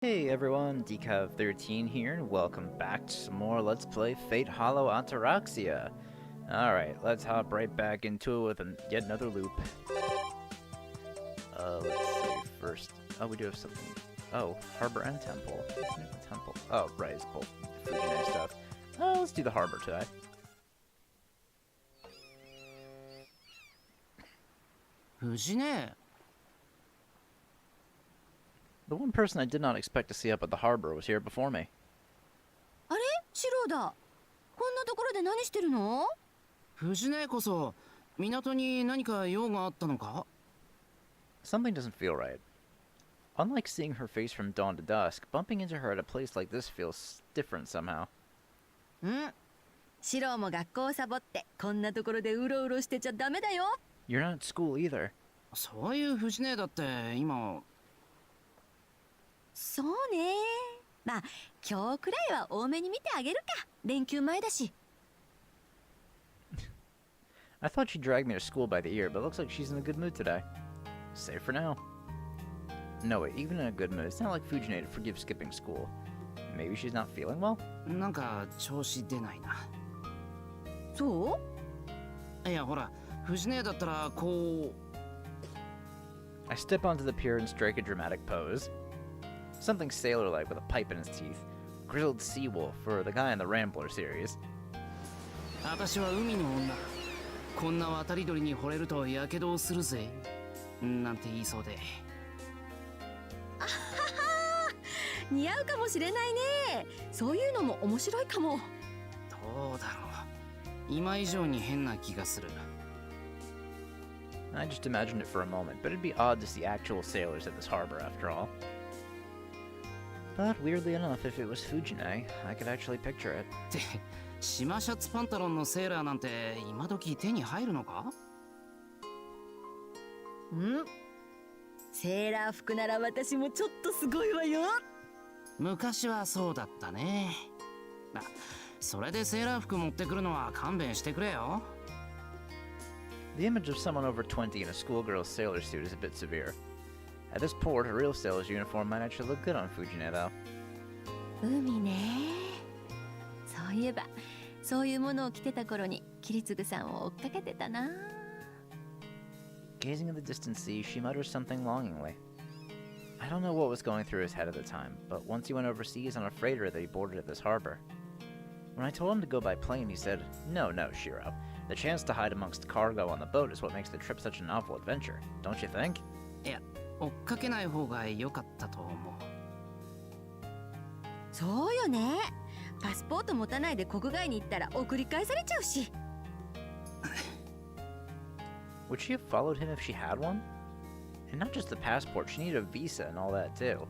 Hey everyone, Decav13 here, and welcome back to some more Let's Play Fate Hollow Ataraxia. Alright, let's hop right back into it with yet another loop. Let's see first. Oh, we do have something. Oh, Harbor and Temple. Temple. Oh, right, it's cool. Fujine stuff. Let's do the Harbor today. Fujine? The one person I did not expect to see up at the harbor was here before me. あれ？シローだ。こんなところで何してるの？Fujineこそ港に何か用があったのか? Something doesn't feel right. Unlike seeing her face from dawn to dusk, bumping into her at a place like this feels different somehow. シローも学校をサボってこんなところでうろうろしてちゃダメだよ。You're not at school either. そういうFujineだって今。そうね。まあ今日くらいは多めに見てあげるか。連休前だし。I thought she dragged me to school by the ear, but looks like she's in a good mood today. Safe for now. No, wait, even in a good mood, it's not like Fujine to forgive skipping school. Maybe she's not feeling well? なんか調子出ないな。そう？いやほら、Fujineだったらこう。I step onto the pier and strike a dramatic pose. Something sailor-like with a pipe in his teeth. Grizzled sea wolf for the guy in the Rambler series. 私は海の女。こんな渡り鳥に惚れるとやけどをするぜ。なんて言いそうで。あはは似合うかもしれないね。そういうのも面白いかも。どうだろう。今以上に変な気がする。I just imagined it for a moment, but it'd be odd to see actual sailors at this harbor after all. But weirdly enough, if it was Fujine, I could actually picture it. って島シャツパンタロンのセーラーなんて今時手に入るのか？セーラー服なら私もちょっとすごいわよ。昔はそうだったね。あ、それでセーラー服持ってくるのは勘弁してくれよ。The image of someone over 20 in a schoolgirl's sailor suit is a bit severe. At this port, a real sailor's uniform might actually look good on Fujine, though. 海ね。そういえばそういうものを着てた頃にキリツグさんを追っかけてたな。Gazing at the distant sea, she mutters something longingly. I don't know what was going through his head at the time, but once he went overseas on a freighter that he boarded at this harbor. When I told him to go by plane, he said, No, Shiro. The chance to hide amongst cargo on the boat is what makes the trip such a novel adventure, don't you think? いや、追っかけない方が良かったと思う。そうよね。パスポート持たないで国外に行ったら送り返されちゃうし。Would she have followed him if she had one? And not just the passport, she needed a visa and all that too.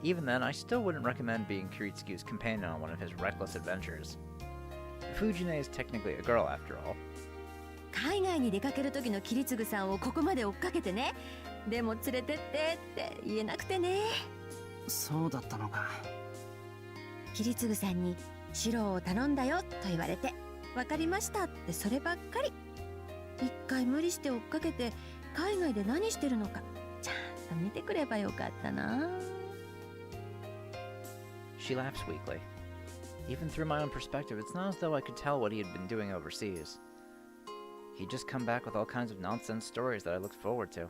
Even then, I still wouldn't recommend being Kiritsugu's companion on one of his reckless adventures. Fujine is technically a girl after all. 海外に出かける時のキリツグさんをここまで追っかけてね。でも連れてってって言えなくてね。そうだったのか。キリツグさんにシローを頼んだよと言われて、わかりましたってそればっかり。一回無理して追っかけて海外で何してるのかちゃんと見てくればよかったな。She laughs weakly. Even through my own perspective, it's not as though I could tell what he had been doing overseas. He'd just come back with all kinds of nonsense stories that I looked forward to.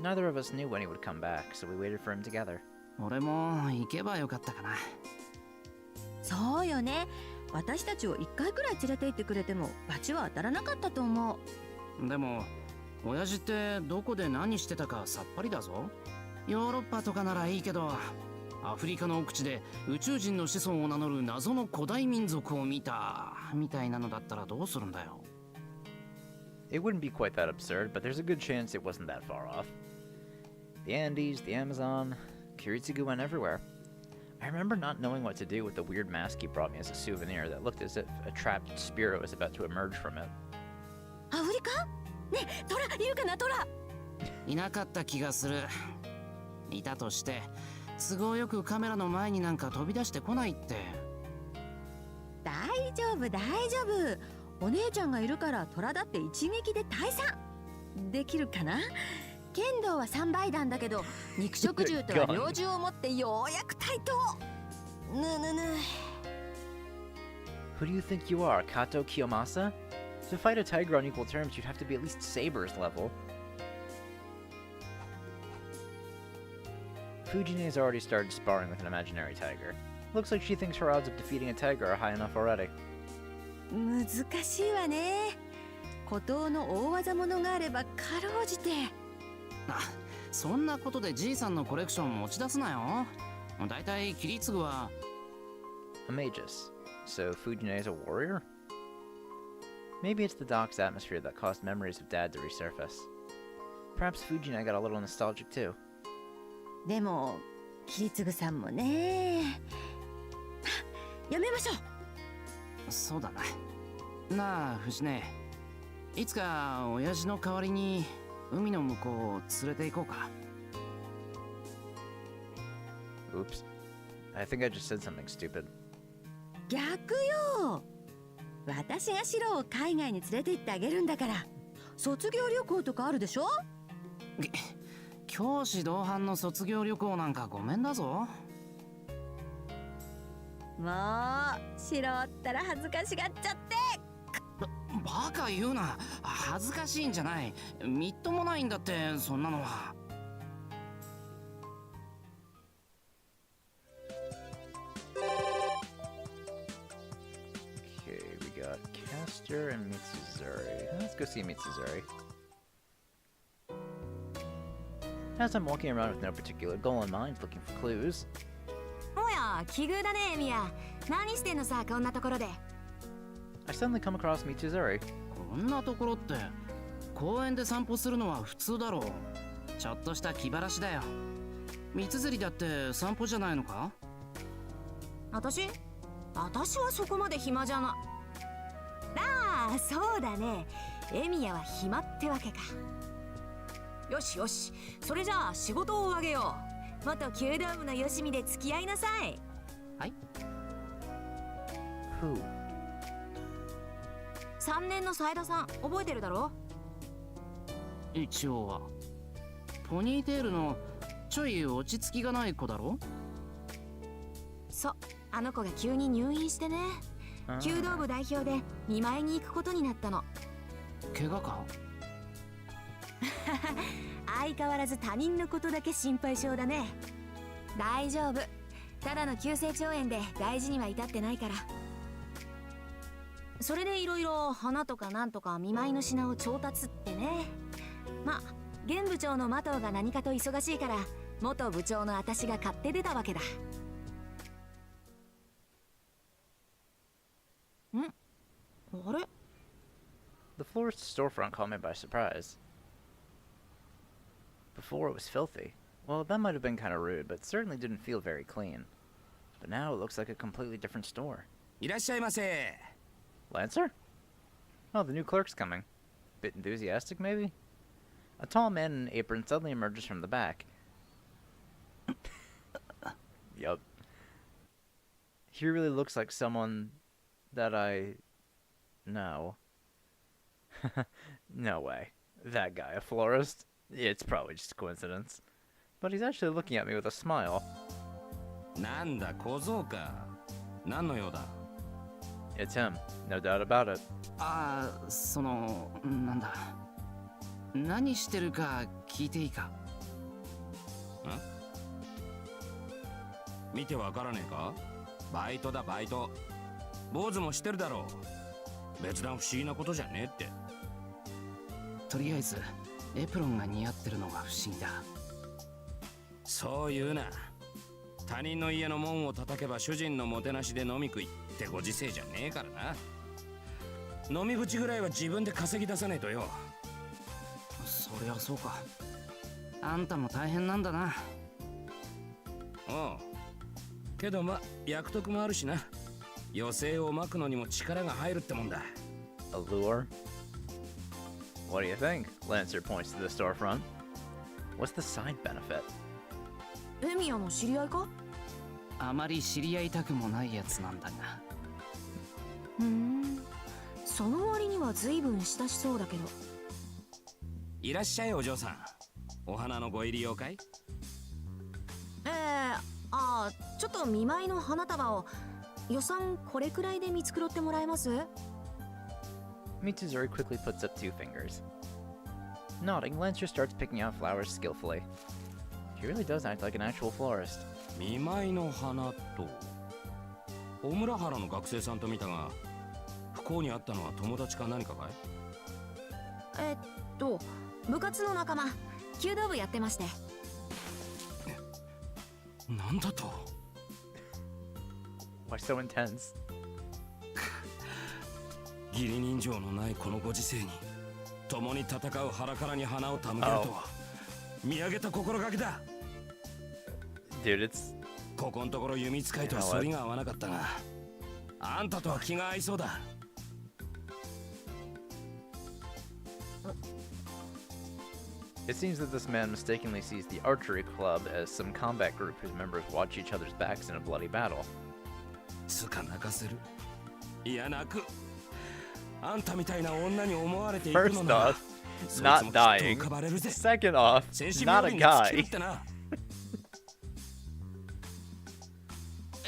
Neither of us knew when he would come back, so we waited for him together. 俺も行けばよかったかな。そうよね。私たちを一回くらい連れて行ってくれても罰は当たらなかったと思う。でも親父ってどこで何してたかさっぱりだぞ。ヨーロッパとかならいいけど、アフリカの奥地で宇宙人の子孫を名乗る謎の古代民族を見たみたいなのだったらどうするんだよ。It wouldn't be quite that absurd, but there's a good chance it wasn't that far off. The Andes, the Amazon, Kiritsugu went everywhere. I remember not knowing what to do with the weird mask he brought me as a souvenir that looked as if a trapped spirit was about to emerge from it. アフリカ？ねえ、トラいるかなトラ？いなかった気がする。いたとして都合よくカメラの前になんか飛び出してこないって。大丈夫大丈夫。お姉ちゃんがいるからトラだって一撃で退散できるかな。剣道は3倍弾だけど、肉食獣とは猟銃を持ってようやく対等。ぬぬぬ。Who do you think you are, Kato Kiyomasa? To fight a tiger on equal terms, you'd have to be at least Saber's level. Fujine's already started sparring with an imaginary tiger. Looks like she thinks her odds of defeating a tiger are high enough already. 難しいわね。孤島の大技物があればかろうじて。あ、そんなことでじいさんのコレクション持ち出すなよ。だいたいキリツグは A magus. So Fujine's a warrior? Maybe it's the dock's atmosphere that caused memories of Dad to resurface. Perhaps Fujine got a little nostalgic too. でも桐次さんもね。やめましょう。そうだな。なあ藤根、いつか親父の代わりに海の向こうを連れて行こうか。Oops. I think I just said something stupid. 逆よ。私がシロを海外に連れて行ってあげるんだから。卒業旅行とかあるでしょ。教師同伴の卒業旅行なんかごめんだぞ。もうシロったら恥ずかしがっちゃって。バカ言うな。恥ずかしいんじゃない。みっともないんだってそんなのは。Okay, we got Castor and Mitsuzuri. Let's go see Mitsuzuri. As I'm walking around with no particular goal in mind, looking for clues. おや、奇遇だね、エミヤ。何してんのさ、こんなところで。I suddenly come across Mitsuzuri. こんなところって公園で散歩するのは普通だろう。ちょっとした気晴らしだよ。三つ釣りだって散歩じゃないのか。私はそこまで暇じゃな。ああ、そうだね。エミヤは暇ってわけか。よしよし、それじゃあ仕事をあげよう。元弓道部のよしみで付き合いなさい。はい。Who? 3年の斉田さん、覚えてるだろ。一応は。ポニーテールのちょい落ち着きがない子だろ。そう、あの子が急に入院してね。弓道部代表で見舞いに行くことになったの。怪我か。相変わらず他人のことだけ心配性だね。大丈夫。ただの急性腸炎で大事には至ってないから。それでいろいろ花とかなんとか見舞いの品を調達ってね。まあ現部長の麻藤が何かと忙しいから元部長の私が買って出たわけだ。ん？あれ？ The florist's storefront caught me by surprise. Before it was filthy. Well, that might have been kind of rude, but certainly didn't feel very clean. But now it looks like a completely different store. いらっしゃいませ。 Lancer? Oh, the new clerk's coming. Bit enthusiastic, maybe? A tall man in an apron suddenly emerges from the back. Yup. He really looks like someone that I know. No way. That guy, a florist? It's probably just a coincidence. But he's actually looking at me with a smile. なんだ小僧か。何の用だ。It's him, no doubt about it. ああ、そのなんだ。何してるか聞いていいか。ん？見てわからねえか。バイトだバイト。坊主も知ってるだろう。別段不思議なことじゃねえって。とりあえずエプロンが似合ってるのが不思議だ。そう言うな。他人の家の門を叩けば主人のもてなしで飲み食いってご時世じゃねえからな。飲み口ぐらいは自分で稼ぎ出さねえとよ。そりゃそうか。あんたも大変なんだな。おう。けどま、役得もあるしな。余生をまくのにも力が入るってもんだ。Allure? What do you think? Lancer points to the storefront. What's the side benefit? エミヤの知り合いか？あまり知り合いたくもないやつなんだが。その割には随分親しそうだけど。いらっしゃいお嬢さん。お花のご入り用かい？ちょっと見舞いの花束を予算これくらいで見繕ってもらえます？ Mitsuzuri quickly puts up 2 fingers. Nodding, Lancer starts picking out flowers skillfully. He really does act like an actual florist. 見舞いの花と小村原の学生さんと見たが、不幸にあったのは友達か何かかい？部活の仲間、弓道部やってまして。なんだと？ Why so intense? 義理人情のないこのご時世に共に戦う腹からに花を手向けるとは見上げた心がけだ。 Dude, it's... ここのところ弓使いとは反りが合わなかったが、あんたとは気が合いそうだ。It seems that this man mistakenly sees the archery club as some combat group whose members watch each other's backs in a bloody battle. つか泣かせる。いや泣く。あんたみたいな女に思われていくのなら、 First off, not dying. Second off, not a guy.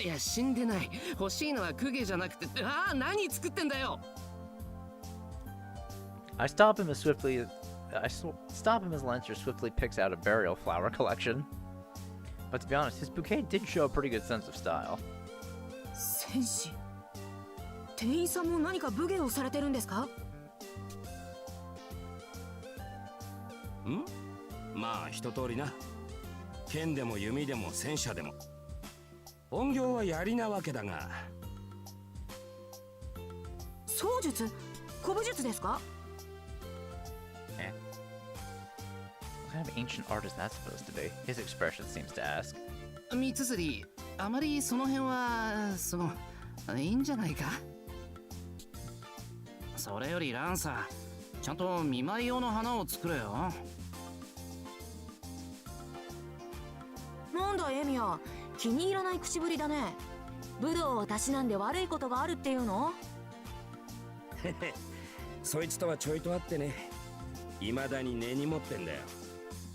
いや死んでない。欲しいのは公家じゃなくて、何作ってんだよ。I stop him as Lancer swiftly picks out a burial flower collection. But to be honest, his bouquet did show a pretty good sense of style. 戦士、店員さんも何か武芸をされてるんですか？まあ一通りな。剣でも弓でも戦車でも。音響は槍なわけだが。槍術、古武術ですか？ What kind of ancient art is that supposed to be? His expression seems to ask. 三つ釣り、あまりその辺は、いいんじゃないか？それよりランサー、ちゃんと見舞い用の花を作れよ。なんだエミヤ、気に入らない口ぶりだね。武道をたしなんで悪いことがあるっていうの？そいつとはちょいとあってね。未だに根に持ってんだよ。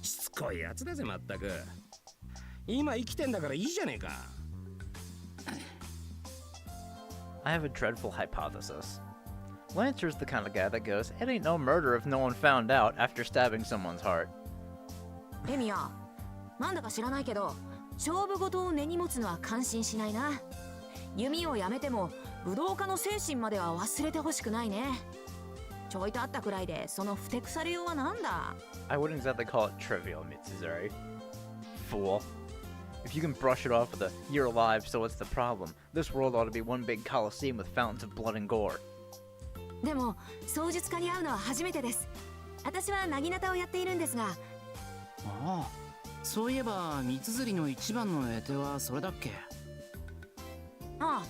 しつこいやつだぜまったく。今生きてんだからいいじゃねえか。I have a dreadful hypothesis. Lancer's the kind of guy that goes, "It ain't no murder if no one found out" after stabbing someone's heart. エミヤ、なんだか知らないけど、勝負事を根に持つのは感心しないな。弓をやめても武道家の精神までは忘れてほしくないね。ちょいとあったくらいでそのふてくされようはなんだ。 I wouldn't exactly call it trivial, Mitsuzuri. Fool. If you can brush it off with a "you're alive, so what's the problem? This world ought to be one big coliseum with fountains of blood and gore." でも槍術家に会うのは初めてです。私は薙刀をやっているんですが。ああ、そういえば三つ釣りの一番の得手はそれだっけ？ああ、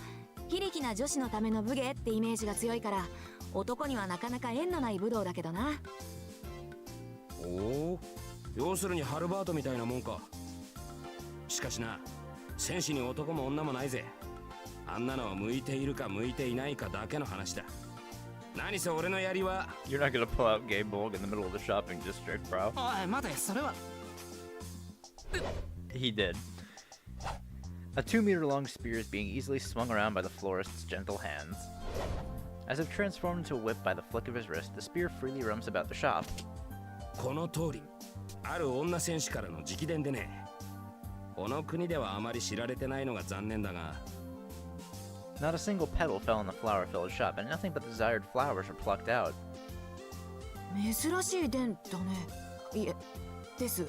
非力な女子のための武芸ってイメージが強いから、男にはなかなか縁のない武道だけどな。おお、要するにハルバートみたいなもんか。しかしな、戦士に男も女もないぜ。あんなのは向いているか向いていないかだけの話だ。何せ俺の槍は。 You're not gonna pull out Gay Borg in the middle of the shopping district, bro. おい待て、それは。He did. A 2-meter-long spear is being easily swung around by the florist's gentle hands. As if transformed into a whip by the flick of his wrist, the spear freely roams about the shop. この通り、ある女戦士からの直伝でね。この国ではあまり知られてないのが残念だが。Not a single petal fell in the flower-filled shop, and nothing but the desired flowers were plucked out. 珍しい伝だね。いえ、です。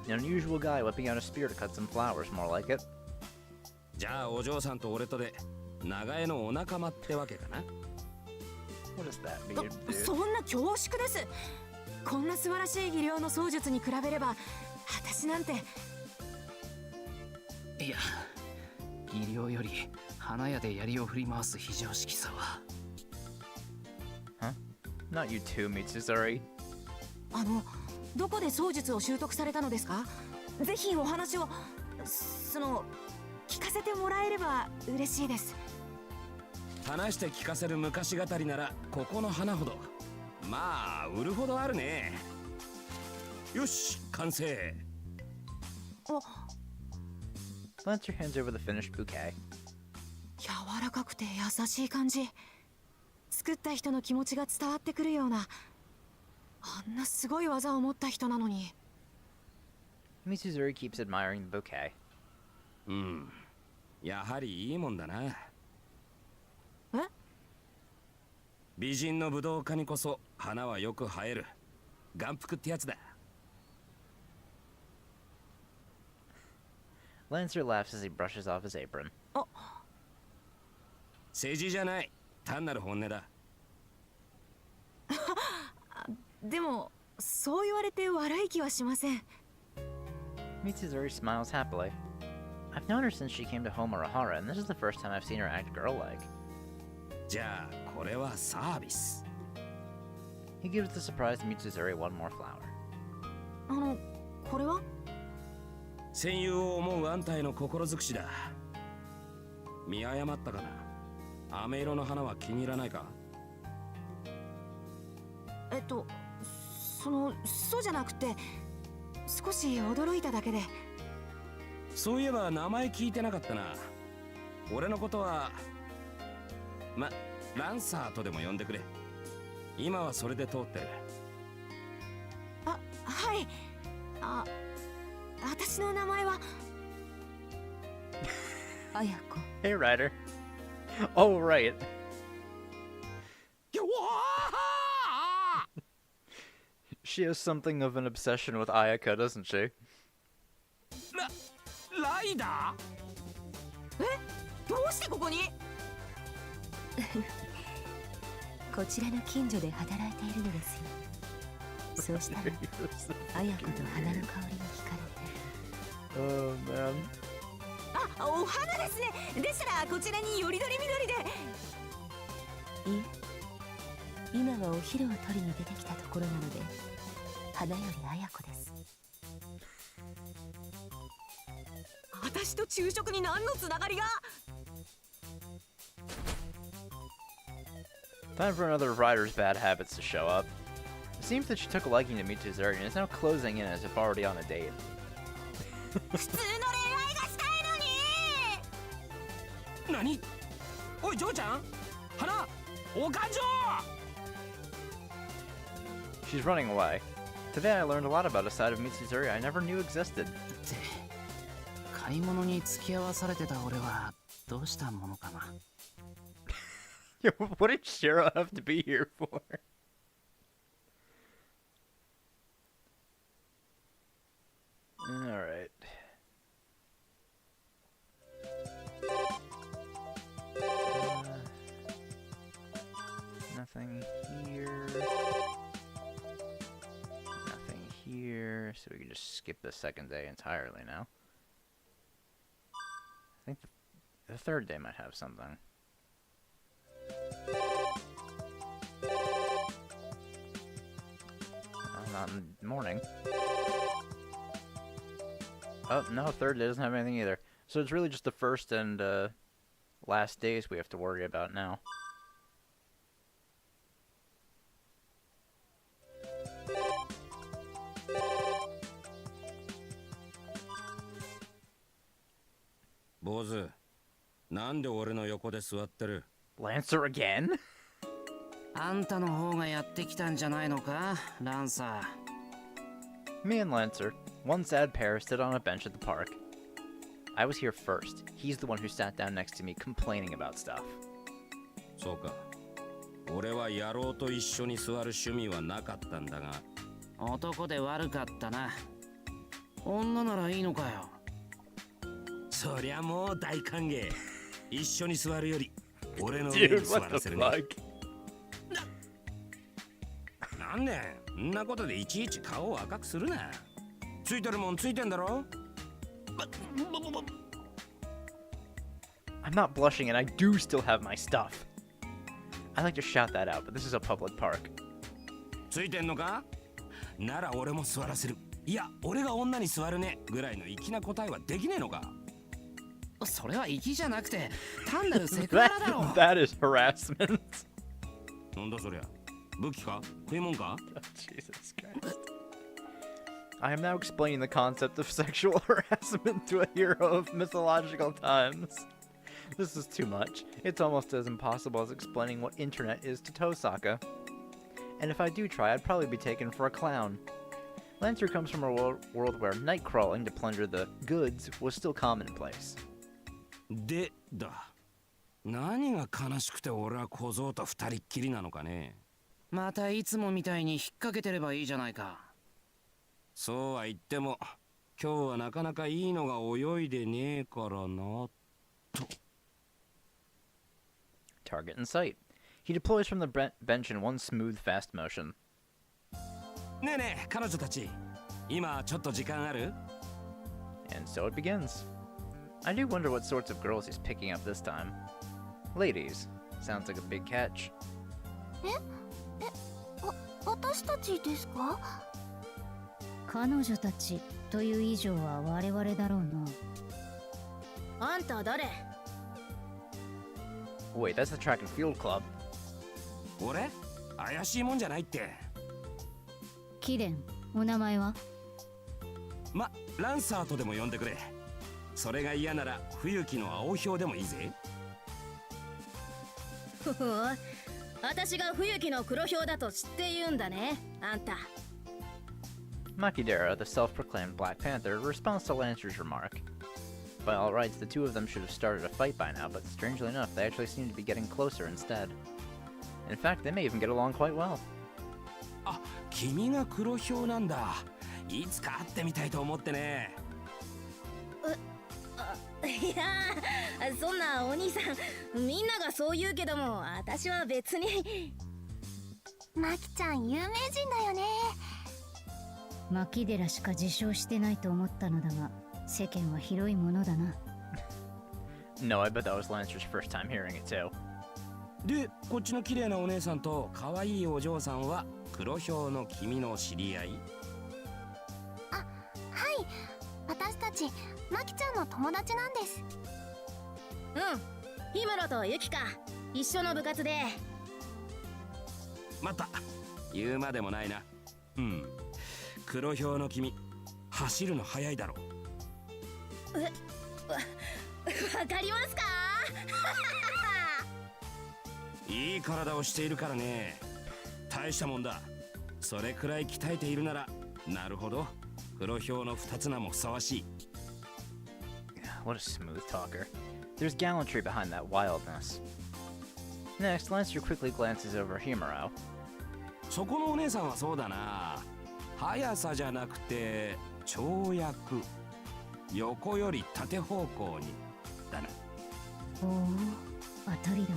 An unusual guy whipping out a spear to cut some flowers, more like it. じゃあお嬢さんと俺とで長屋のお仲間ってわけかな。What does that mean, dude? そんな恐縮です。こんな素晴らしい技量の槍術に比べれば、私なんて。いや、技量より花屋で槍を振り回す非常識さは。Huh? Not you too, Mitsuzuri. どこで槍術を習得されたのですか？ぜひお話を、聞かせてもらえれば嬉しいです。話して聞かせる昔語りならここの花ほどまあ売るほどあるね。よし、完成。Lancer hands over the finished bouquet. 柔らかくて優しい感じ。作った人の気持ちが伝わってくるような、あんなすごい技を持った人なのに。Mitsuzuri keeps admiring the bouquet. うん、やはりいいもんだな。え？美人の武道家にこそ花はよく生える。眼福ってやつだ。Lancer laughs as he brushes off his apron. 政治じゃない、単なる本音だ。でもそう言われて悪い気はしません。Mitsuzuri smiles happily. I've known her since she came to Homarahara, and this is the first time I've seen her act girl-like. じゃあこれはサービス。 He gives the surprised Mitsuzuri one more flower. これは？戦友を思うあんたへの心尽くしだ。見誤ったかな。飴色の花は気に入らないか？そうじゃなくて、少し驚いただけで。そういえば名前聞いてなかったな。俺のことはランサーとでも呼んでくれ。今はそれで通ってる。はい。私の名前は綾子。 Hey, Ryder. Oh, right. She has something of an obsession with Ayaka, doesn't she? ライダどうしてここに？こちらの近所で働いているのですよ。そうしたら綾子と花の香りに惹かれて。 Oh, man. お花ですね。でしたらこちらによりどりみどりで。いえ、今はお昼を取りに出てきたところなので、花より綾子です。私と昼食に何のつながりが？ Time for another of Ryder's bad habits to show up. It seems that she took a liking to Mitsuzuri and is now closing in as if already on a date. 普通の恋愛がしたいのに。何？おい嬢ちゃん、花、お勘定。 She's running away. Today I learned a lot about a side of Mitsuzuri I never knew existed. って買い物に付き合わされてた俺はどうしたものかな。Yo, what did Shiro have to be here for? Alright. Nothing here. Nothing here. So we can just skip the second day entirely now. I think the third day might have something. Not in the morning. Oh, no, third day doesn't have anything either. So it's really just the first and last days we have to worry about now. Boz, なんで俺の横で座ってる？ Lancer again? あんたの方がやってきたんじゃないのか、ランサー。 Me and Lancer, one sad pair, stood on a bench at the park. I was here first. He's the one who sat down next to me complaining about stuff. そうか。俺は野郎と一緒に座る趣味はなかったんだが。男で悪かったな。女ならいいのかよ。そりゃもう大歓迎。一緒に座るより俺の上に Dude, 座 what ら the せるね。 fuck? なんでんなことでいちいち顔を赤くするな。ついてるもんついてんだろ。 I'm not blushing and I do still have my stuff. I like to shout that out, but this is a public park. ついてんのか？なら俺も座らせる。いや、俺が女に座るねぐらいの粋な答えはできねえのか？それは粋じゃなくて単なるセクハラだろ。That is harassment. なんだそりゃ。武器か食い物か Jesus Christ. I am now explaining the concept of sexual harassment to a hero of mythological times. This is too much. It's almost as impossible as explaining what internet is to Tosaka. And if I do try, I'd probably be taken for a clown. Lancer comes from a world where night crawling to plunder the goods was still commonplace. でだ。何が悲しくて俺は小僧と二人っきりなのかね。またいつもみたいに引っ掛けてればいいじゃないか。そうは言っても今日はなかなかいいのが泳いでねえからなと。Target in sight. He deploys from the bench in one smooth, fast motion. ねえねえ彼女たち、今ちょっと時間ある？ And so it begins. I do wonder what sorts of girls he's picking up this time. Ladies. Sounds like a big catch. 私たちですか？彼女たちという以上は我々だろうな。あんた誰？ Wait, that's the track and field club. 俺？怪しいもんじゃないって。貴殿、お名前は？ランサーとでも呼んでくれ。それが嫌なら冬木の青ひょうでもいいぜ。ふふ、私が冬木の黒ひょうだと知って言うんだね、あんた。Makidera, the self-proclaimed Black Panther, responds to Lancer's remark. By all rights, the two of them should have started a fight by now, but strangely enough, they actually seem to be getting closer instead. In fact, they may even get along quite well. あ、君が黒ひょうなんだ。いつか会ってみたいと思ってね。いやー、そんなお兄さん、みんながそう言うけども、私は別に。マキちゃん有名人だよね。牧寺しか自称してないと思ったのだが、世間は広いものだな。No, I bet that was Lancer's first time hearing it too. で、こっちの綺麗なお姉さんと可愛いお嬢さんは黒ひょうの君の知り合い？あ、はい。私たちマキちゃんの友達なんです。うん、氷室とユキか、一緒の部活で。また言うまでもないな。うん、黒ひょうの君走るの早いだろう。わかりますか？いい体をしているからね。大したもんだ。それくらい鍛えているなら、なるほど、黒ひょうの二つ名もふさわしい。What a smooth talker. There's gallantry behind that wildness. Next, Lancer quickly glances over Himuro. そこのお姉さんはそうだな。速さじゃなくて跳躍。横より縦方向にだな。おお、当たりだ。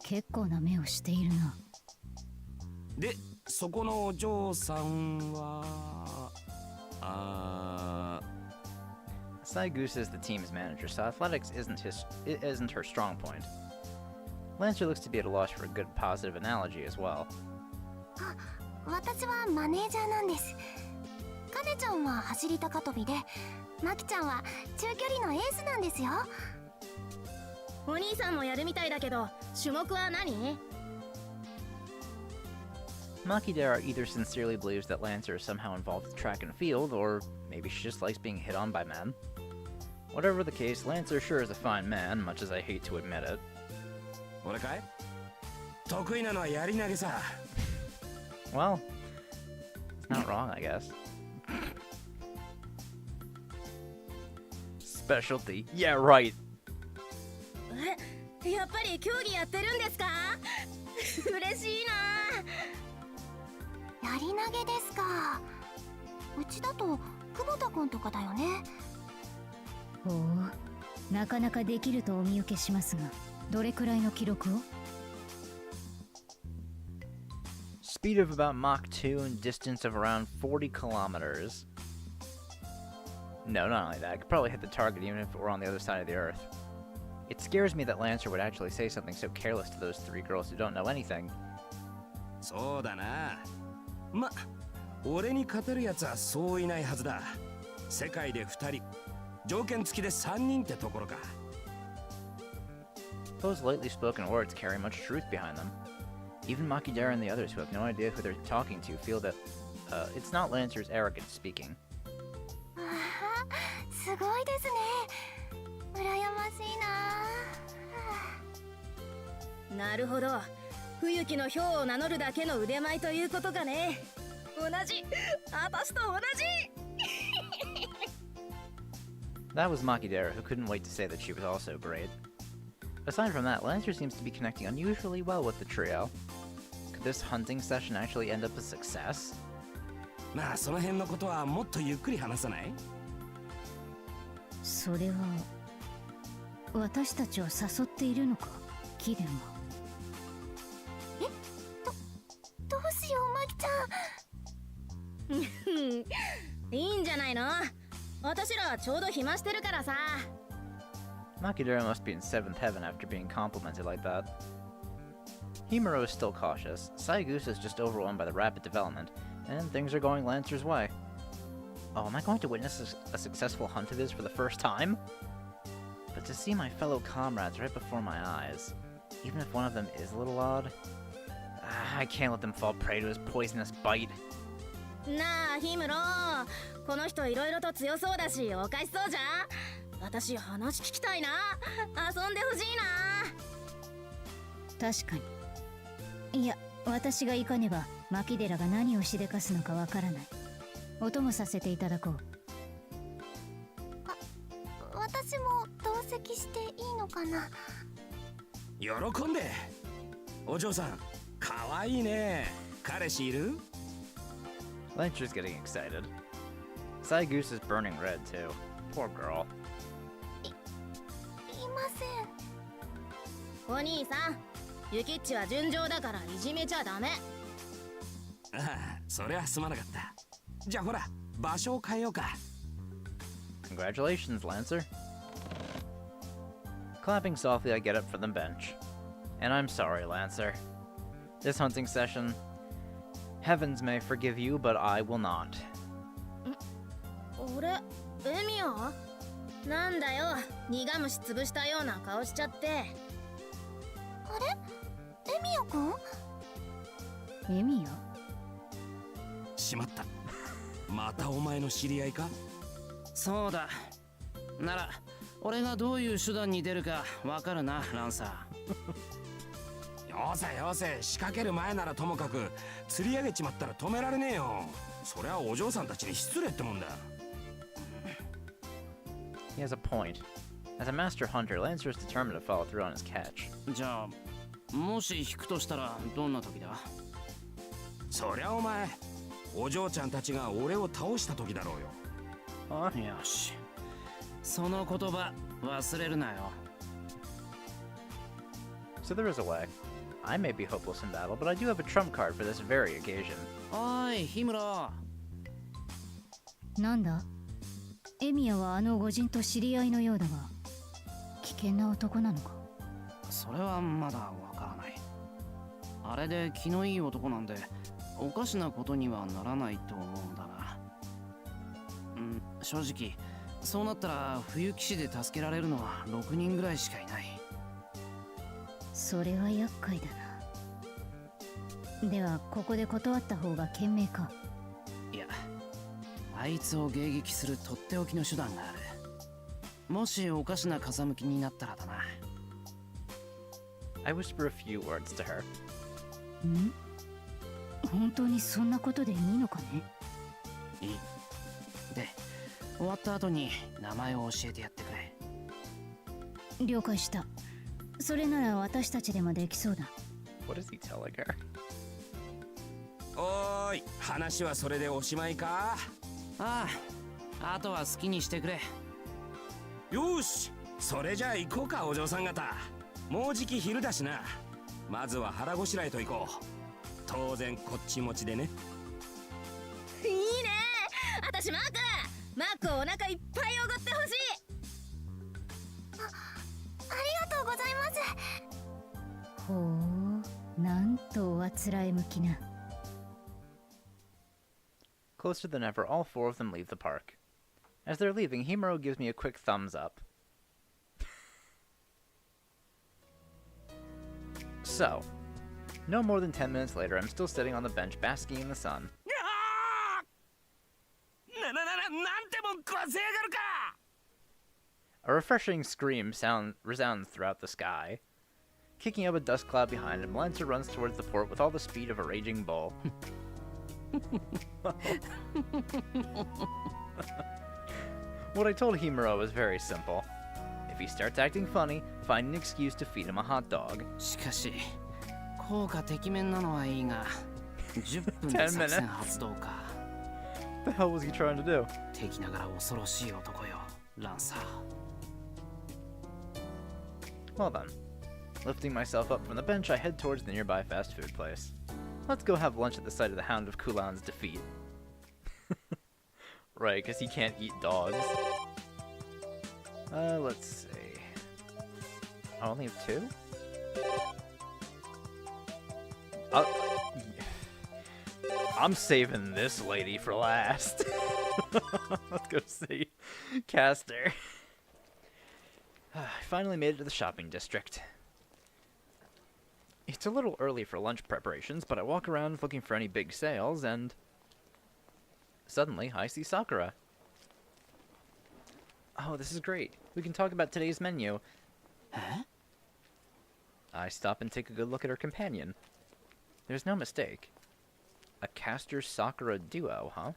結構な目をしているな。で、そこのお嬢さんはSaigoose is the team's manager, so athletics isn't her strong point. Lancer looks to be at a loss for a good positive analogy as well. 私はマネージャーなんです。カネちゃんは走り高跳びで、マキちゃんは中距離のエースなんですよ。お兄さんもやるみたいだけど、種目は何？ Makidera either sincerely believes that Lancer is somehow involved with track and field, or maybe she just likes being hit on by men. Whatever the case, Lancer sure is a fine man, much as I hate to admit it. 俺かい？得意なのはやり投げさ。Well, it's not wrong, I guess. Specialty. Yeah, right. やっぱり競技やってるんですか？嬉しいな。やり投げですか。うちだと久保田くんとかだよね。おお、なかなかできるとお見受けしますが、どれくらいの記録を？ Speed of about Mach 2 and distance of around 40 kilometers. No, not only that, I could probably hit the target even if it were on the other side of the Earth. It scares me that Lancer would actually say something so careless to those three girls who don't know anything. そうだな。俺に勝てるやつはそういないはずだ。世界で2人、条件付きで3人ってところか。Those lightly spoken words carry much truth behind them. Even Makidara and the others who have no idea who they're talking to feel that it's not Lancer's arrogance speaking. ああ、すごいですね。羨ましいな。なるほど。冬木の豹を名乗るだけの腕前ということかね。同じ。私と同じ。That was Makidara, who couldn't wait to say that she was also great. Aside from that, Lancer seems to be connecting unusually well with the trio. Could this hunting session actually end up a success? まあその辺のことはもっとゆっくり話さない？それは私たちを誘っているのか、キデンは。どうしよう、マキちゃん。いいんじゃないの？私らちょうど暇してるからさ。Makidara must be in seventh heaven after being complimented like that. Himuro is still cautious, Saegusa is just overwhelmed by the rapid development, and things are going Lancer's way. Oh, am I going to witness a successful hunt of his for the first time? But to see my fellow comrades right before my eyes, even if one of them is a little odd, I can't let them fall prey to his poisonous bite. なあ、ヒムロ。この人いろいろと強そうだし、おかしそうじゃん。私話聞きたいな。遊んでほしいな。確かに。いや、私が行かねばマキデラが何をしでかすのかわからない。お供させていただこう。私も同席していいのかな。喜んで。お嬢さん、かわいいね。彼氏いる？ Lancer's getting excited. Saegusa is burning red too. Poor girl. いません。お兄さん、ユキッチは純情だからいじめちゃダメ。ああ、それはすまなかった。じゃあほら、場所を変えようか。Congratulations, Lancer. Clapping softly, I get up from the bench. And I'm sorry, Lancer. This hunting session... Heavens may forgive you, but I will not. 俺、エミヤ？なんだよ、苦虫潰したような顔しちゃって。あれ、エミヤくん？エミヤ？しまった。またお前の知り合いか？そうだ。なら俺がどういう手段に出るかわかるな、ランサー。よせよせ、仕掛ける前ならともかく釣り上げちまったら止められねえよ。そりゃお嬢さんたちに失礼ってもんだ。He has a point. As a master hunter, Lancer is determined to follow through on his catch. じゃあもし引くとしたらどんな時だ？そりゃお前、お嬢ちゃんたちが俺を倒した時だろうよ。よし、その言葉忘れるなよ。 So there is a way. I may be hopeless in battle, but I do have a trump card for this very occasion. おい、ヒムロ。なんだ？エミヤはあの御人と知り合いのようだが、危険な男なのか？それはまだわからない。あれで気のいい男なんで、おかしなことにはならないと思うんだが。正直、そうなったら冬騎士で助けられるのは6人ぐらいしかいない。それは厄介だな。ではここで断った方が賢明か？いや、あいつを迎撃するとっておきの手段がある。もしおかしな風向きになったらだな。I whisper a few words to her. ん？本当にそんなことでいいのかね？いい。で、終わった後に名前を教えてやってくれ。了解した。それなら私たちでもできそうだ。What is he telling her? おーい、話はそれでおしまいか？ああ、あとは好きにしてくれ。よし、それじゃあ行こうか、お嬢さん方。もうじき昼だしな。まずは腹ごしらえと行こう。当然こっち持ちでね。いいね。私マークをお腹いっぱいおごってほしい。ありがとうございます。ほう、なんとおあつらえ向きな。Closer than ever, all four of them leave the park. As they're leaving, Himuro gives me a quick thumbs up. So, No more than 10 minutes later, I'm still sitting on the bench basking in the sun. なんてもん食わせやがるか A refreshing scream resounds throughout the sky. Kicking up a dust cloud behind him, Lancer runs towards the port with all the speed of a raging bull. What I told Himuro was very simple. If he starts acting funny, find an excuse to feed him a hot dog. しかし効果てきめんなのはいいが10分で作戦発動か What the hell was he trying to do? 敵ながら恐ろしい男よランサー Well then. Lifting myself up from the bench, I head towards the nearby fast food place. Let's go have lunch at the site of the Hound of Kulan's defeat. Right, because he can't eat dogs. Let's see. I only have 2? I'm saving this lady for last. Let's go see Caster. I finally made it to the shopping district. It's a little early for lunch preparations, but I walk around looking for any big sales, and suddenly I see Sakura. Oh, this is great. We can talk about today's menu. Huh? I stop and take a good look at her companion. There's no mistake. A Caster-Sakura duo, huh?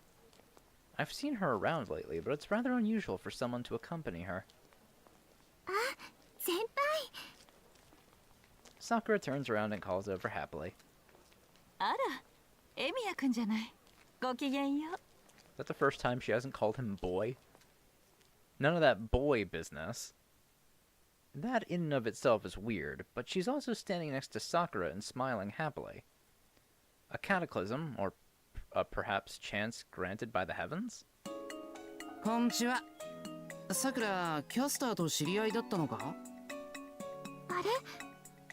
I've seen her around lately, but it's rather unusual for someone to accompany her. あ、先輩。 Sakura turns around and calls over happily. あら、エミヤくんじゃない。ごきげんよう。 Is that the first time she hasn't called him boy? None of that boy business. That in and of itself is weird, but she's also standing next to Sakura and smiling happily. A cataclysm, or perhaps chance granted by the heavens? こんにちはさくらキャスターと知り合いだったのかあれ、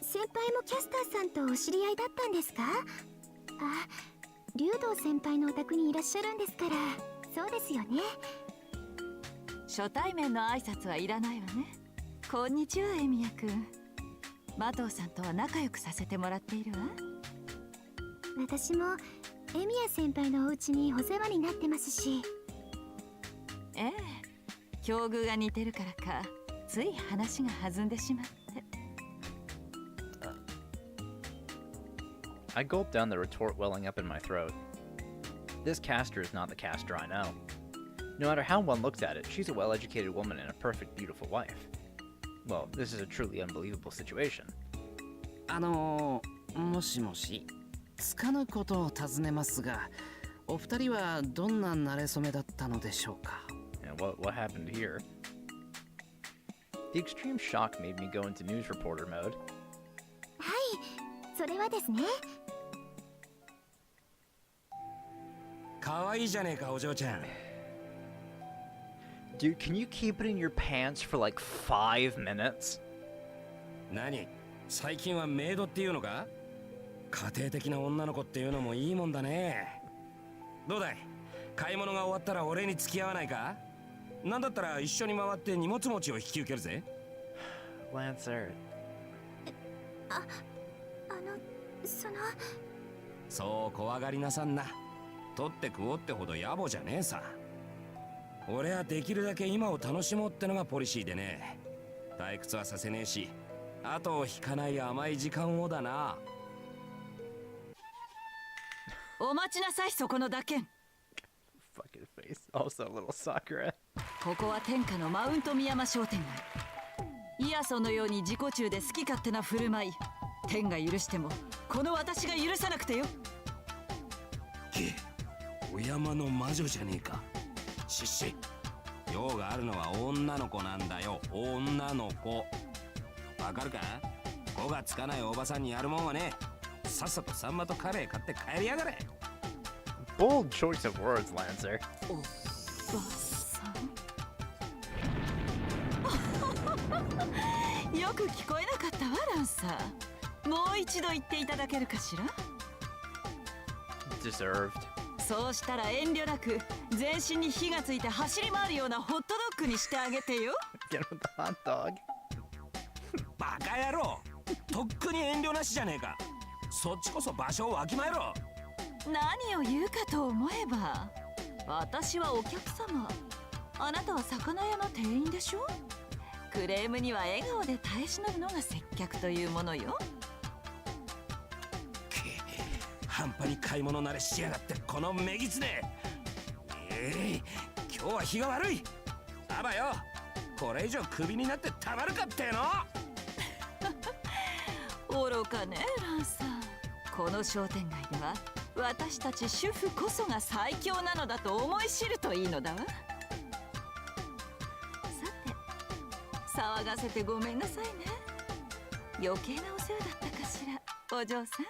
先輩もキャスターさんとお知り合いだったんですか？あ、竜道先輩のお宅にいらっしゃるんですから、そうですよね。初対面の挨拶はいらないわね。こんにちは、エミヤくん。麻藤さんとは仲良くさせてもらっているわ。私もエミヤ先輩のお家にお世話になってますし。ええ、境遇が似てるからか、つい話が弾んでしまって。I gulp down the retort welling up in my throat. This caster is not the caster I know. No matter how one looks at it, she's a well-educated woman and a perfect, beautiful wife. Well, this is a truly unbelievable situation. もしもしつかぬことを尋ねますがお二人はどんな馴れ初めだったのでしょうか And what happened here? The extreme shock made me go into news reporter mode. はい、それはですね。可愛いじゃねえかお嬢ちゃん Dude, can you keep it in your pants for like 5 minutes? 何最近はメイドっていうのか家庭的な女の子っていうのもいいもんだねどうだい買い物が終わったら俺に付き合わないかなんだったら一緒に回って荷物持ちを引き受けるぜ Lancer. そう怖がりなさんな取って食おうってほど野暮じゃねえさ俺はできるだけ今を楽しもうってのがポリシーでね退屈はさせねえし後を引かない甘い時間をだなお待ちなさい、そこの打剣。 Fucking face. Also, little Sakura. ここは天下のマウント宮山商店街。イヤソンのように自己中で好き勝手な振る舞い。天が許しても、この私が許さなくてよ。お山の魔女じゃねえかシッシ用があるのは女の子なんだよ女の子わかるか子がつかないおばさんにやるもんはねさっさとサンマとカレー買って帰りやがれ Bold choice of words, Lancer. おばさんよく聞こえなかったわランサーもう一度言っていただけるかしら Deserved. そうしたら遠慮なく全身に火がついて走り回るようなホットドッグにしてあげてよ Get with the hot dog. バカ野郎とっくに遠慮なしじゃねえかそっちこそ場所をわきまえろ。何を言うかと思えば、私はお客様、あなたは魚屋の店員でしょ。クレームには笑顔で耐え忍ぶのが接客というものよ。半端に買い物慣れしやがってこのメギツネ。今日は日が悪い。あばよ、これ以上クビになってたまるかっての。愚かねランさん。この商店街では私たち主婦こそが最強なのだと思い知るといいのだわ。さて、騒がせてごめんなさいね。余計なお世話だったかしら、お嬢さん。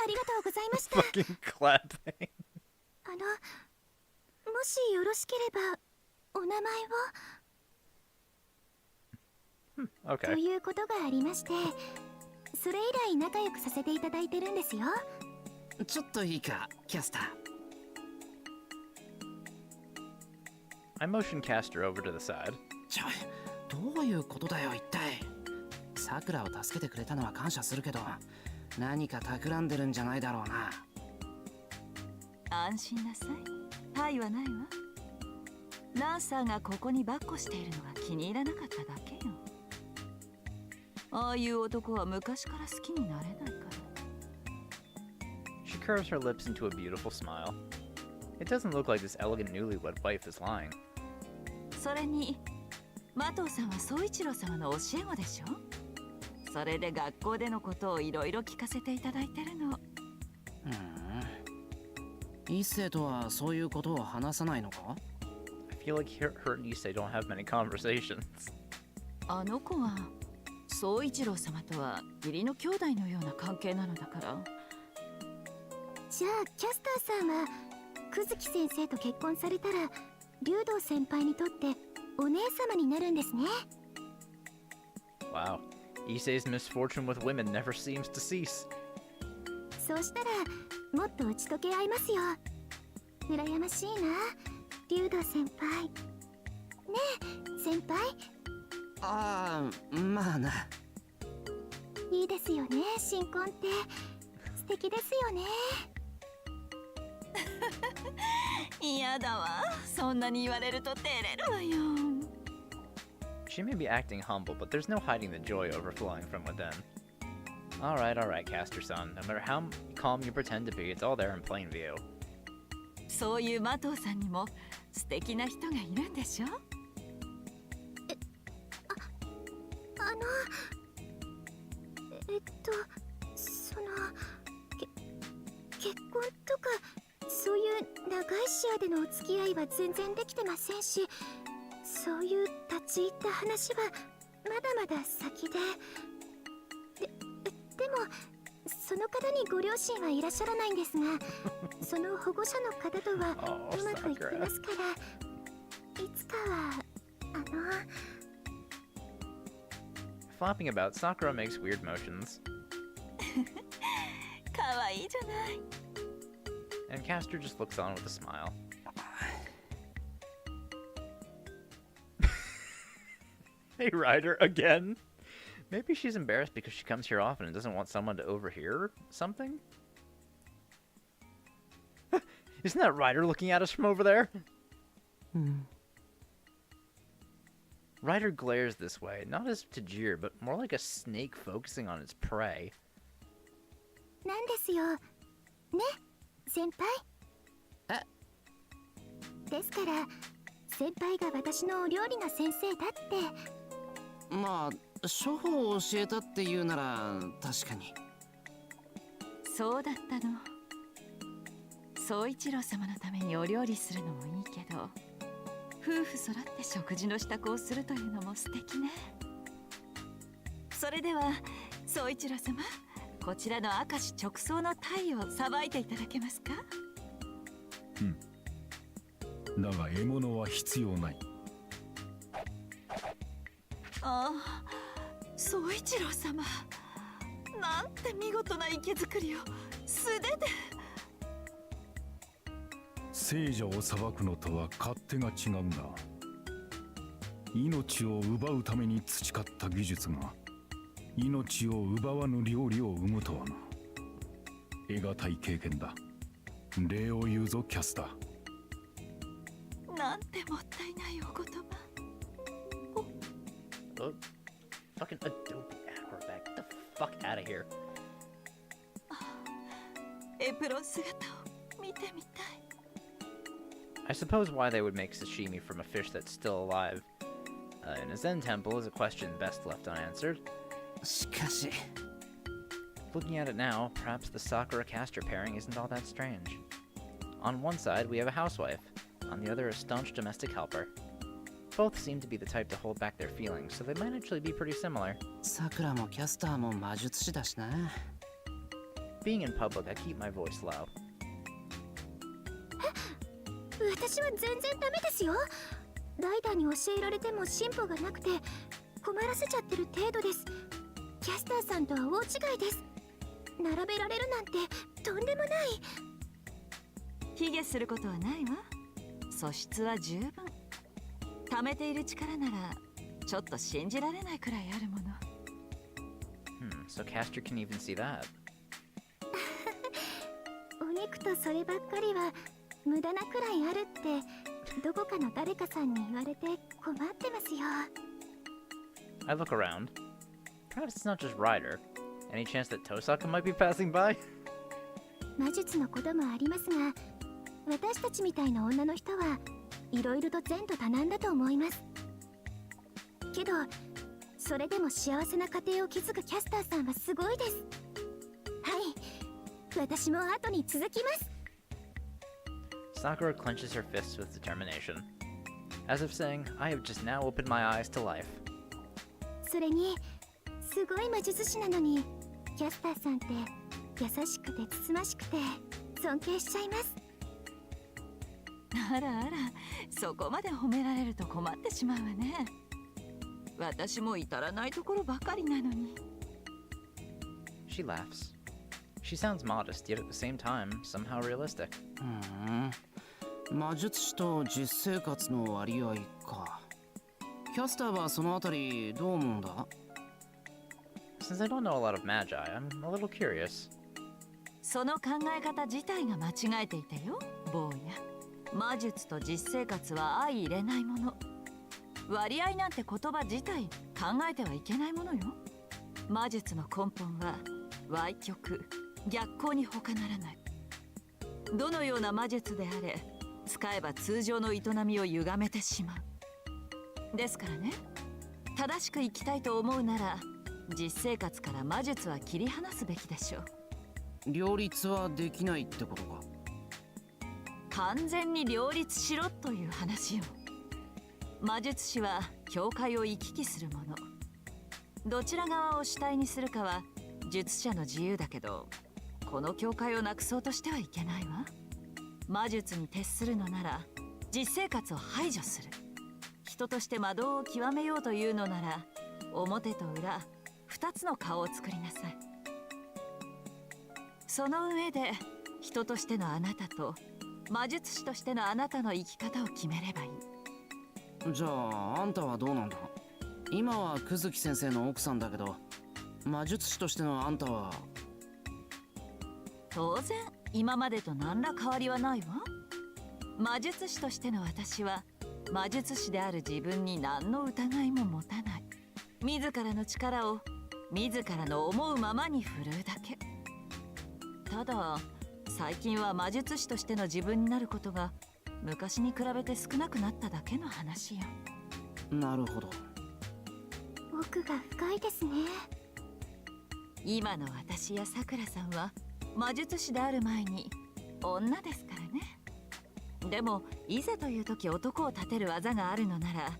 ありがとうございました。 Fucking clapping. もしよろしければお名前を。 Okay. ということがありまして、それ以来仲良くさせていただいてるんですよ。ちょっといいか、キャスター。I motion Caster over to the side. どういうことだよ一体。さくらを助けてくれたのは感謝するけど、何か企んでるんじゃないだろうな。安心なさい。害はないわ。ランサーがここに抱っこしているのが気に入らなかっただけよ。ああいう男は昔から好きになれないから。 She curves her lips into a beautiful smile. It doesn't look like this elegant newlywed wife is lying. それに麻藤さんは宗一郎様の教え子でしょ。それで学校でのことをいろいろ聞かせていただいてるの。一星とはそういうことを話さないのか？ I feel like her and Issei don't have many conversations. あの子は宗一郎様とは義理の兄弟のような関係なのだから。じゃあキャスターさんは久月先生と結婚されたら竜道先輩にとってお姉様になるんですね。 Wow. Issei's misfortune with women never seems to cease. そうしたらもっと打ち解け合いますよ。羨ましいな、竜道先輩。ねえ先輩。ああ、まあな。いいですよね、新婚って素敵ですよね。嫌だわ、そんなに言われると照れるわよ。 She may be acting humble, but there's no hiding the joy overflowing from within. Alright, Caster-san. No matter how calm you pretend to be, it's all there in plain view. そういう麻藤さんにも素敵な人がいるんでしょ。結婚とかそういう長い視野でのお付き合いは全然できてませんし、そういう立ち入った話はまだまだ先で。でもその方にご両親はいらっしゃらないんですが、その保護者の方とはうまくいってますから、いつかはFlopping about, Sakura makes weird motions. 可愛いじゃない。 And Caster just looks on with a smile. Hey, Ryder, again? Maybe she's embarrassed because she comes here often and doesn't want someone to overhear something? Isn't that Ryder looking at us from over there? Ryder glares this way, not as to jeer, but more like a snake focusing on its prey. なんですよ。ね、先輩。ですから、先輩が私のお料理の先生だって。まあ、処方を教えたっていうなら確かに。そうだったの。宗一郎様のためにお料理するのもいいけど、夫婦揃って食事の支度をするというのも素敵ね。それでは宗一郎様、こちらの明石直送の鯛をさばいていただけますか？だが獲物は必要ない。ああ、宗一郎様、なんて見事な池作りを素手で。聖者を裁くのとは勝手が違うんだ。命を奪うために培った技術が命を奪わぬ料理を生むとはな。得難い経験だ。礼を言うぞキャスター。なんてもったいないお言葉。Oh, fucking Adobe acrobat. Get the fuck out of here. エプロン姿を見てみたい。I suppose why they would make sashimi from a fish that's still alive in a Zen temple is a question best left unanswered. しかし Looking at it now, perhaps the Sakura Castor pairing isn't all that strange. On one side, we have a housewife. On the other, a staunch domestic helper. Both seem to be the type to hold back their feelings, so they might actually be pretty similar. さくらもキャスターも魔術師だしな。 Being in public, I keep my voice low. 私は全然ダメですよ。ライダーに教えられても進歩がなくて困らせちゃってる程度です。キャスターさんとは大違いです。並べられるなんてとんでもない。卑下することはないわ。素質は十分。貯めている力ならちょっと信じられないくらいあるもの。So Castor can even see that. お肉とそればっかりは無駄なくらいあるってどこかの誰かさんに言われて困ってますよ。 I look around. Perhaps it's not just Ryder. Any chance that Tosaka might be passing by? 魔術のこともありますが、私たちみたいな女の人はいろいろと前途多難だと思います。けどそれでも幸せな家庭を築くキャスターさんはすごいです。はい、私も後に続きます。 Sakura clenches her fists with determination, as if saying, I have just now opened my eyes to life. それにすごい魔術師なのにキャスターさんって優しくてつつましくて尊敬しちゃいます。あらあら、そこまで褒められると困ってしまうわね。私も至らないところばかりなのに。 She laughs. She sounds modest, yet at the same time, somehow realistic. 魔術師と実生活の割合か。キャスターはそのあたりどう思うんだ？ Since I don't know a lot of magi, I'm a little curious. その考え方自体が間違えていたよ、坊や。魔術と実生活は相入れないもの。割合なんて言葉自体考えてはいけないものよ。魔術の根本は歪曲、逆行に他ならない。どのような魔術であれ、使えば通常の営みを歪めてしまう。ですからね、正しく生きたいと思うなら実生活から魔術は切り離すべきでしょう。両立はできないってことか。完全に両立しろという話よ。魔術師は境界を行き来するもの。どちら側を主体にするかは術者の自由だけど、この境界をなくそうとしてはいけないわ。魔術に徹するのなら実生活を排除する。人として魔導を極めようというのなら表と裏2つの顔を作りなさい。その上で人としてのあなたと魔術師としてのあなたの生き方を決めればいい。じゃああんたはどうなんだ？今は久月先生の奥さんだけど、魔術師としてのあんたは。当然今までと何ら変わりはないわ。魔術師としての私は魔術師である自分に何の疑いも持たない。自らの力を自らの思うままに振るうだけ。ただ最近は魔術師としての自分になることが昔に比べて少なくなっただけの話よ。なるほど。奥が深いですね。今の私やさくらさんは魔術師である前に女ですからね。でもいざという時男を立てる技があるのなら、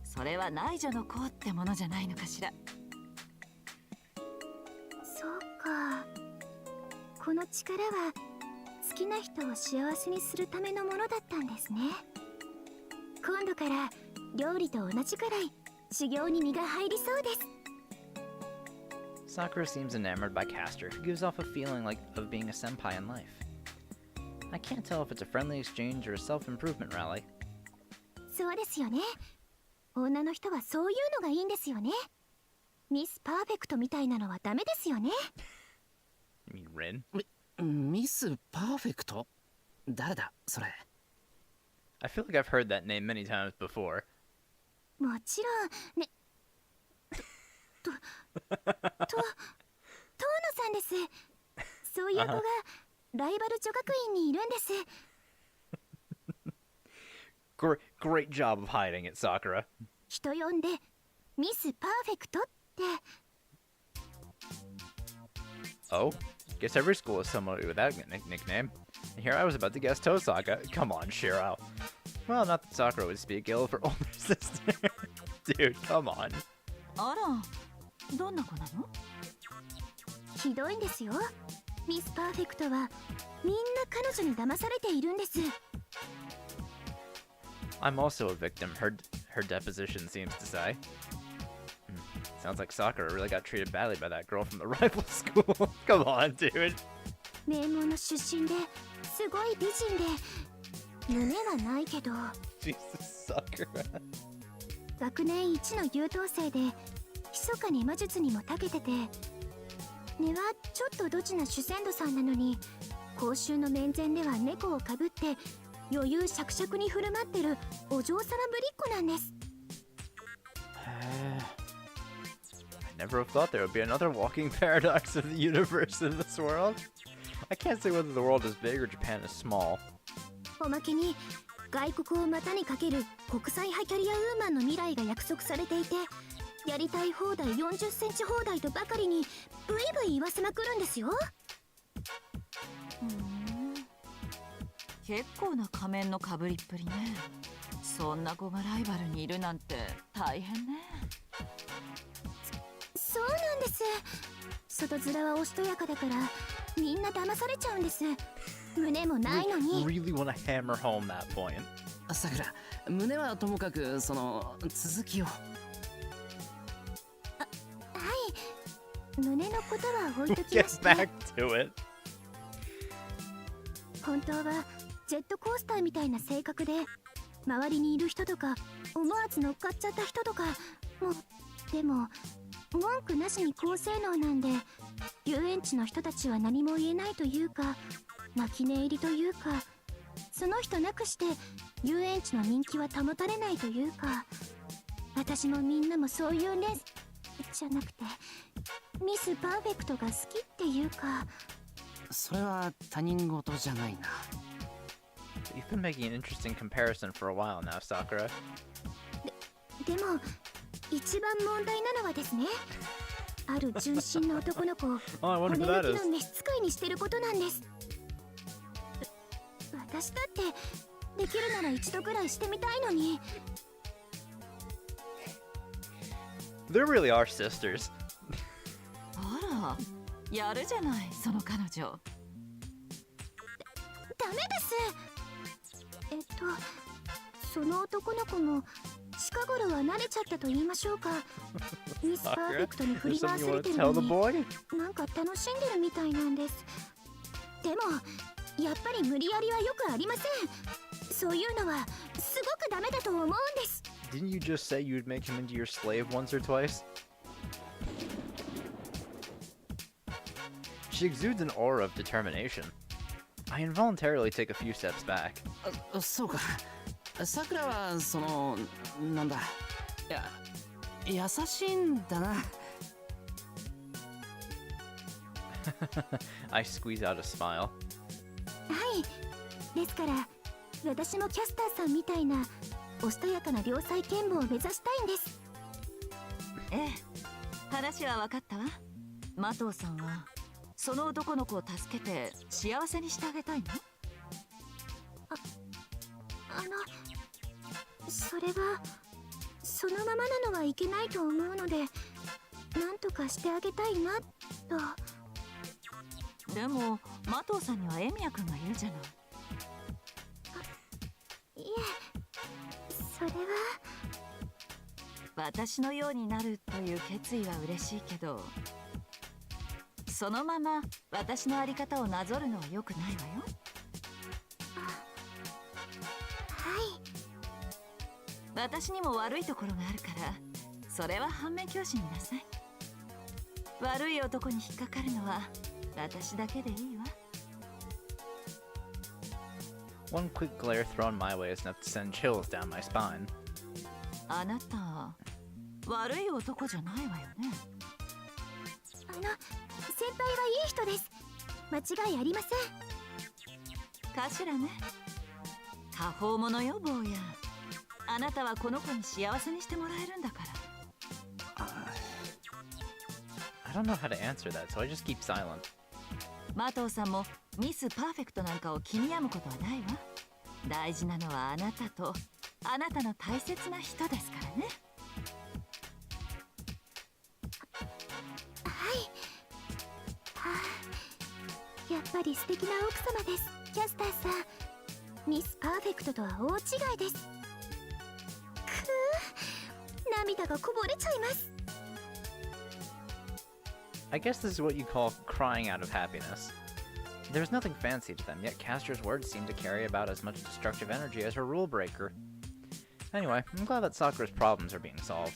それは内助の功ってものじゃないのかしら。そうか、この力は好きな人を幸せにするためのものだったんですね。今度から料理と同じくらい修行に身が入りそうです。Sakura seems enamored by Castor, who gives off a feeling like of being a senpai in life. I can't tell if it's a friendly exchange or a self-improvement rally. そうですよね。女の人はそういうのがいいんですよね。ミスパーフェクトみたいなのはダメですよね。 You mean Rin? ミスパーフェクト？誰だそれ？ I feel like I've heard that name many times before. もちろんね。遠野さんです。そういう子がライバル女学院にいるんです。 Great job of hiding it, Sakura. 人呼んでミスパーフェクトって。 Oh? Guess every school is somebody with that nickname. And here I was about to guess Tosaka. Come on, Shiro. Well, not that Sakura would speak ill of her older sister. Dude, come on. あら、どんな子なの？ひどいんですよ。ミスパーフェクトはみんな彼女に騙されているんです。 I'm also a victim, her deposition seems to say. Sounds like Sakura really got treated badly by that girl from the rival school. Come on, dude. 名門の出身ですごい美人で胸はないけど Jesus, Sakura. 学年一の優等生で密かに魔術にも長けてて、根はちょっとドジな主戦度さんなのに公衆の面前では猫をかぶって余裕しゃくしゃくに振る舞ってるお嬢様ぶりっ子なんです。 I never have thought there would be another walking paradox of the universe in this world. I can't say whether the world is big or Japan is small. おまけに外国を股にかける国際派キャリアウーマンの未来が約束されていて、やりたい放題40センチ放題とばかりにブイブイ言わせまくるんですよ。結構な仮面のかぶりっぷりね。そんな子がライバルにいるなんて大変ね。そうなんです。外面はおしとやかだからみんな騙されちゃうんです。胸もないのに。 Really want to hammer home that point. さくら、胸はともかくその続きを。はい、胸のことは置いときま Get して、 back to it. 本当はジェットコースターみたいな性格で、周りにいる人とか思わず乗っかっちゃった人とかもう、でも文句なしに高性能なんで、遊園地の人たちは何も言えないというか、泣き寝入りというか、その人なくして遊園地の人気は保たれないというか、私もみんなもそういうレースじゃなくてミスパーフェクトが好きっていうか。それは他人事じゃないな。 You've been making an interesting comparison for a while now, Sakura. でも一番問題なのはですね、ある純真の男の子を Oh, I 骨 wonder who 抜 that き is. の召使いにしてることなんです。私だってできるなら一度ぐらいしてみたいのに。 There really are sisters. あら、やるじゃないその彼女。ダメです。その男の子も近頃は慣れちゃったと言いましょうか。ミスパーフェクトに振 There's り回 something さ you れ want て to る tell の the に boy? なんか楽しんでるみたいなんです。でもやっぱり無理やりはよくありません。そういうのはすごくダメだと思うんです。 Didn't you just say you'd make him into your slave once or twice? She exudes an aura of determination. I involuntarily take a few steps back. そうか。さくらはそのなんだ。優しいんだな。I squeeze out a smile. はい。ですから私もキャスターさんみたいなおしとやかな良妻賢母を目指したいんです。ええ、話は分かったわ。麻藤さんはその男の子を助けて幸せにしてあげたいの？それはそのままなのはいけないと思うので、なんとかしてあげたいなと。でも麻藤さんにはエミヤくんがいるじゃない。いえ、それは。私のようになるという決意は嬉しいけど、そのまま私の在り方をなぞるのは良くないわよ。はい。私にも悪いところがあるから、それは反面教師になさい。悪い男に引っかかるのは私だけでいいわ。 One quick glare thrown my way is enough to send chills down my spine. あなた悪い男じゃないわよね。先輩はいい人です。間違いありません。かしらね。過方者よ坊や。あなたはこの子に幸せにしてもらえるんだから。I don't know how to answer that, so I just keep silent. マトウさんもミスパーフェクトなんかを気に病むことはないわ。大事なのはあなたとあなたの大切な人ですからね。やっぱり素敵な奥様です、キャスターさん。ミスパーフェクトとは大違いです。くー、涙がこぼれちゃいます。 I guess this is what you call crying out of happiness. There's nothing fancy to them, yet Castor's words seem to carry about as much destructive energy as her rule breaker. Anyway, I'm glad that Sakura's problems are being solved.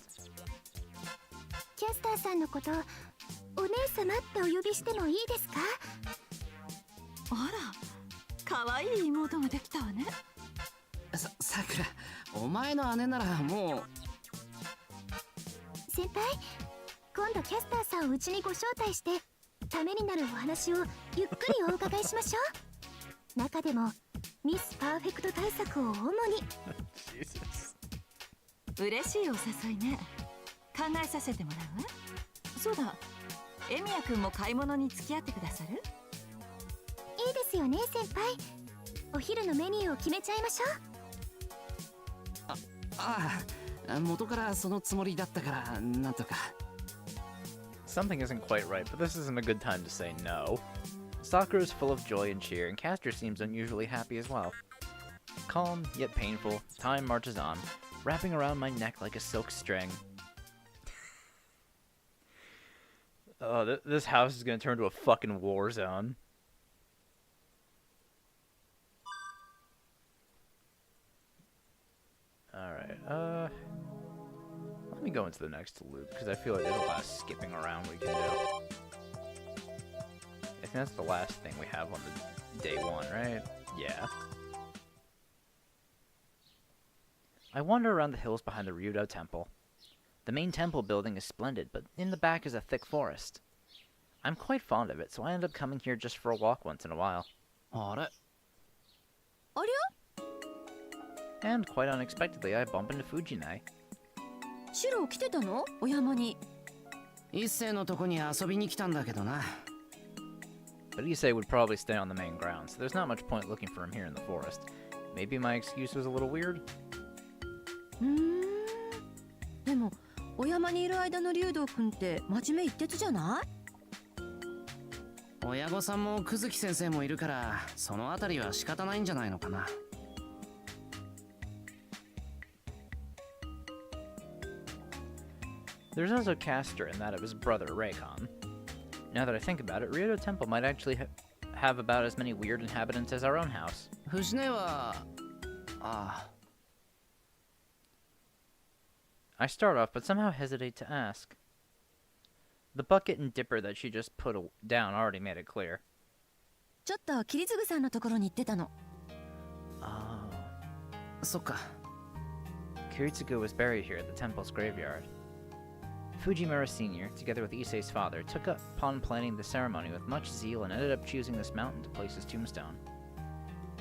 キャスターさんのことお姉様ってお呼びしてもいいですか？あら、可愛い妹ができたわね。さくら、お前の姉ならもう。先輩、今度キャスターさんをうちにご招待してためになるお話をゆっくりお伺いしましょう。中でもミスパーフェクト対策を主に。Jesus. 嬉しいお誘いね。考えさせてもらうわ。そうだ、エミヤくんも買い物に付き合ってくださる？いいですよね先輩。お昼のメニューを決めちゃいましょう。ああ、元からそのつもりだったからなんとか。Something isn't quite right, but this isn't a good time to say no. Sakura is full of joy and cheer, and Castor seems unusually happy as well. Calm, yet painful, time marches on, wrapping around my neck like a silk string. Oh, this house is gonna turn into a fucking war zone. Alright, let me go into the next loop, because I feel like there's a lot of skipping around we can do. I think that's the last thing we have on the day one, right? Yeah. I wander around the hills behind the Ryudo Temple. The main temple building is splendid, but in the back is a thick forest. I'm quite fond of it, so I end up coming here just for a walk once in a while. あれ？あり And quite unexpectedly, I bump into Fujine. ゃシロ来てたの？お山に。一星のとこに遊びに来たんだけどな。But Issei would probably stay on the main ground, so there's not much point looking for him here in the forest. Maybe my excuse was a little weird? でもお山にいる間の竜道くんって真面目一徹じゃない？親御さんも久月先生もいるからそのあたりは仕方ないんじゃないのかな。There's also Castor in that of his brother, Raycon. Now that I think about it, Ryudo Temple might actually have about as many weird inhabitants as our own house. 藤根はI start off, but somehow hesitate to ask. The bucket and dipper that she just put down already made it clear. ちょっと桐次さんのところに行ってたの。Oh. そっか。 Kiritsugu was buried here at the temple's graveyard. Fujimura Sr., together with Issei's father, took upon planning the ceremony with much zeal and ended up choosing this mountain to place his tombstone.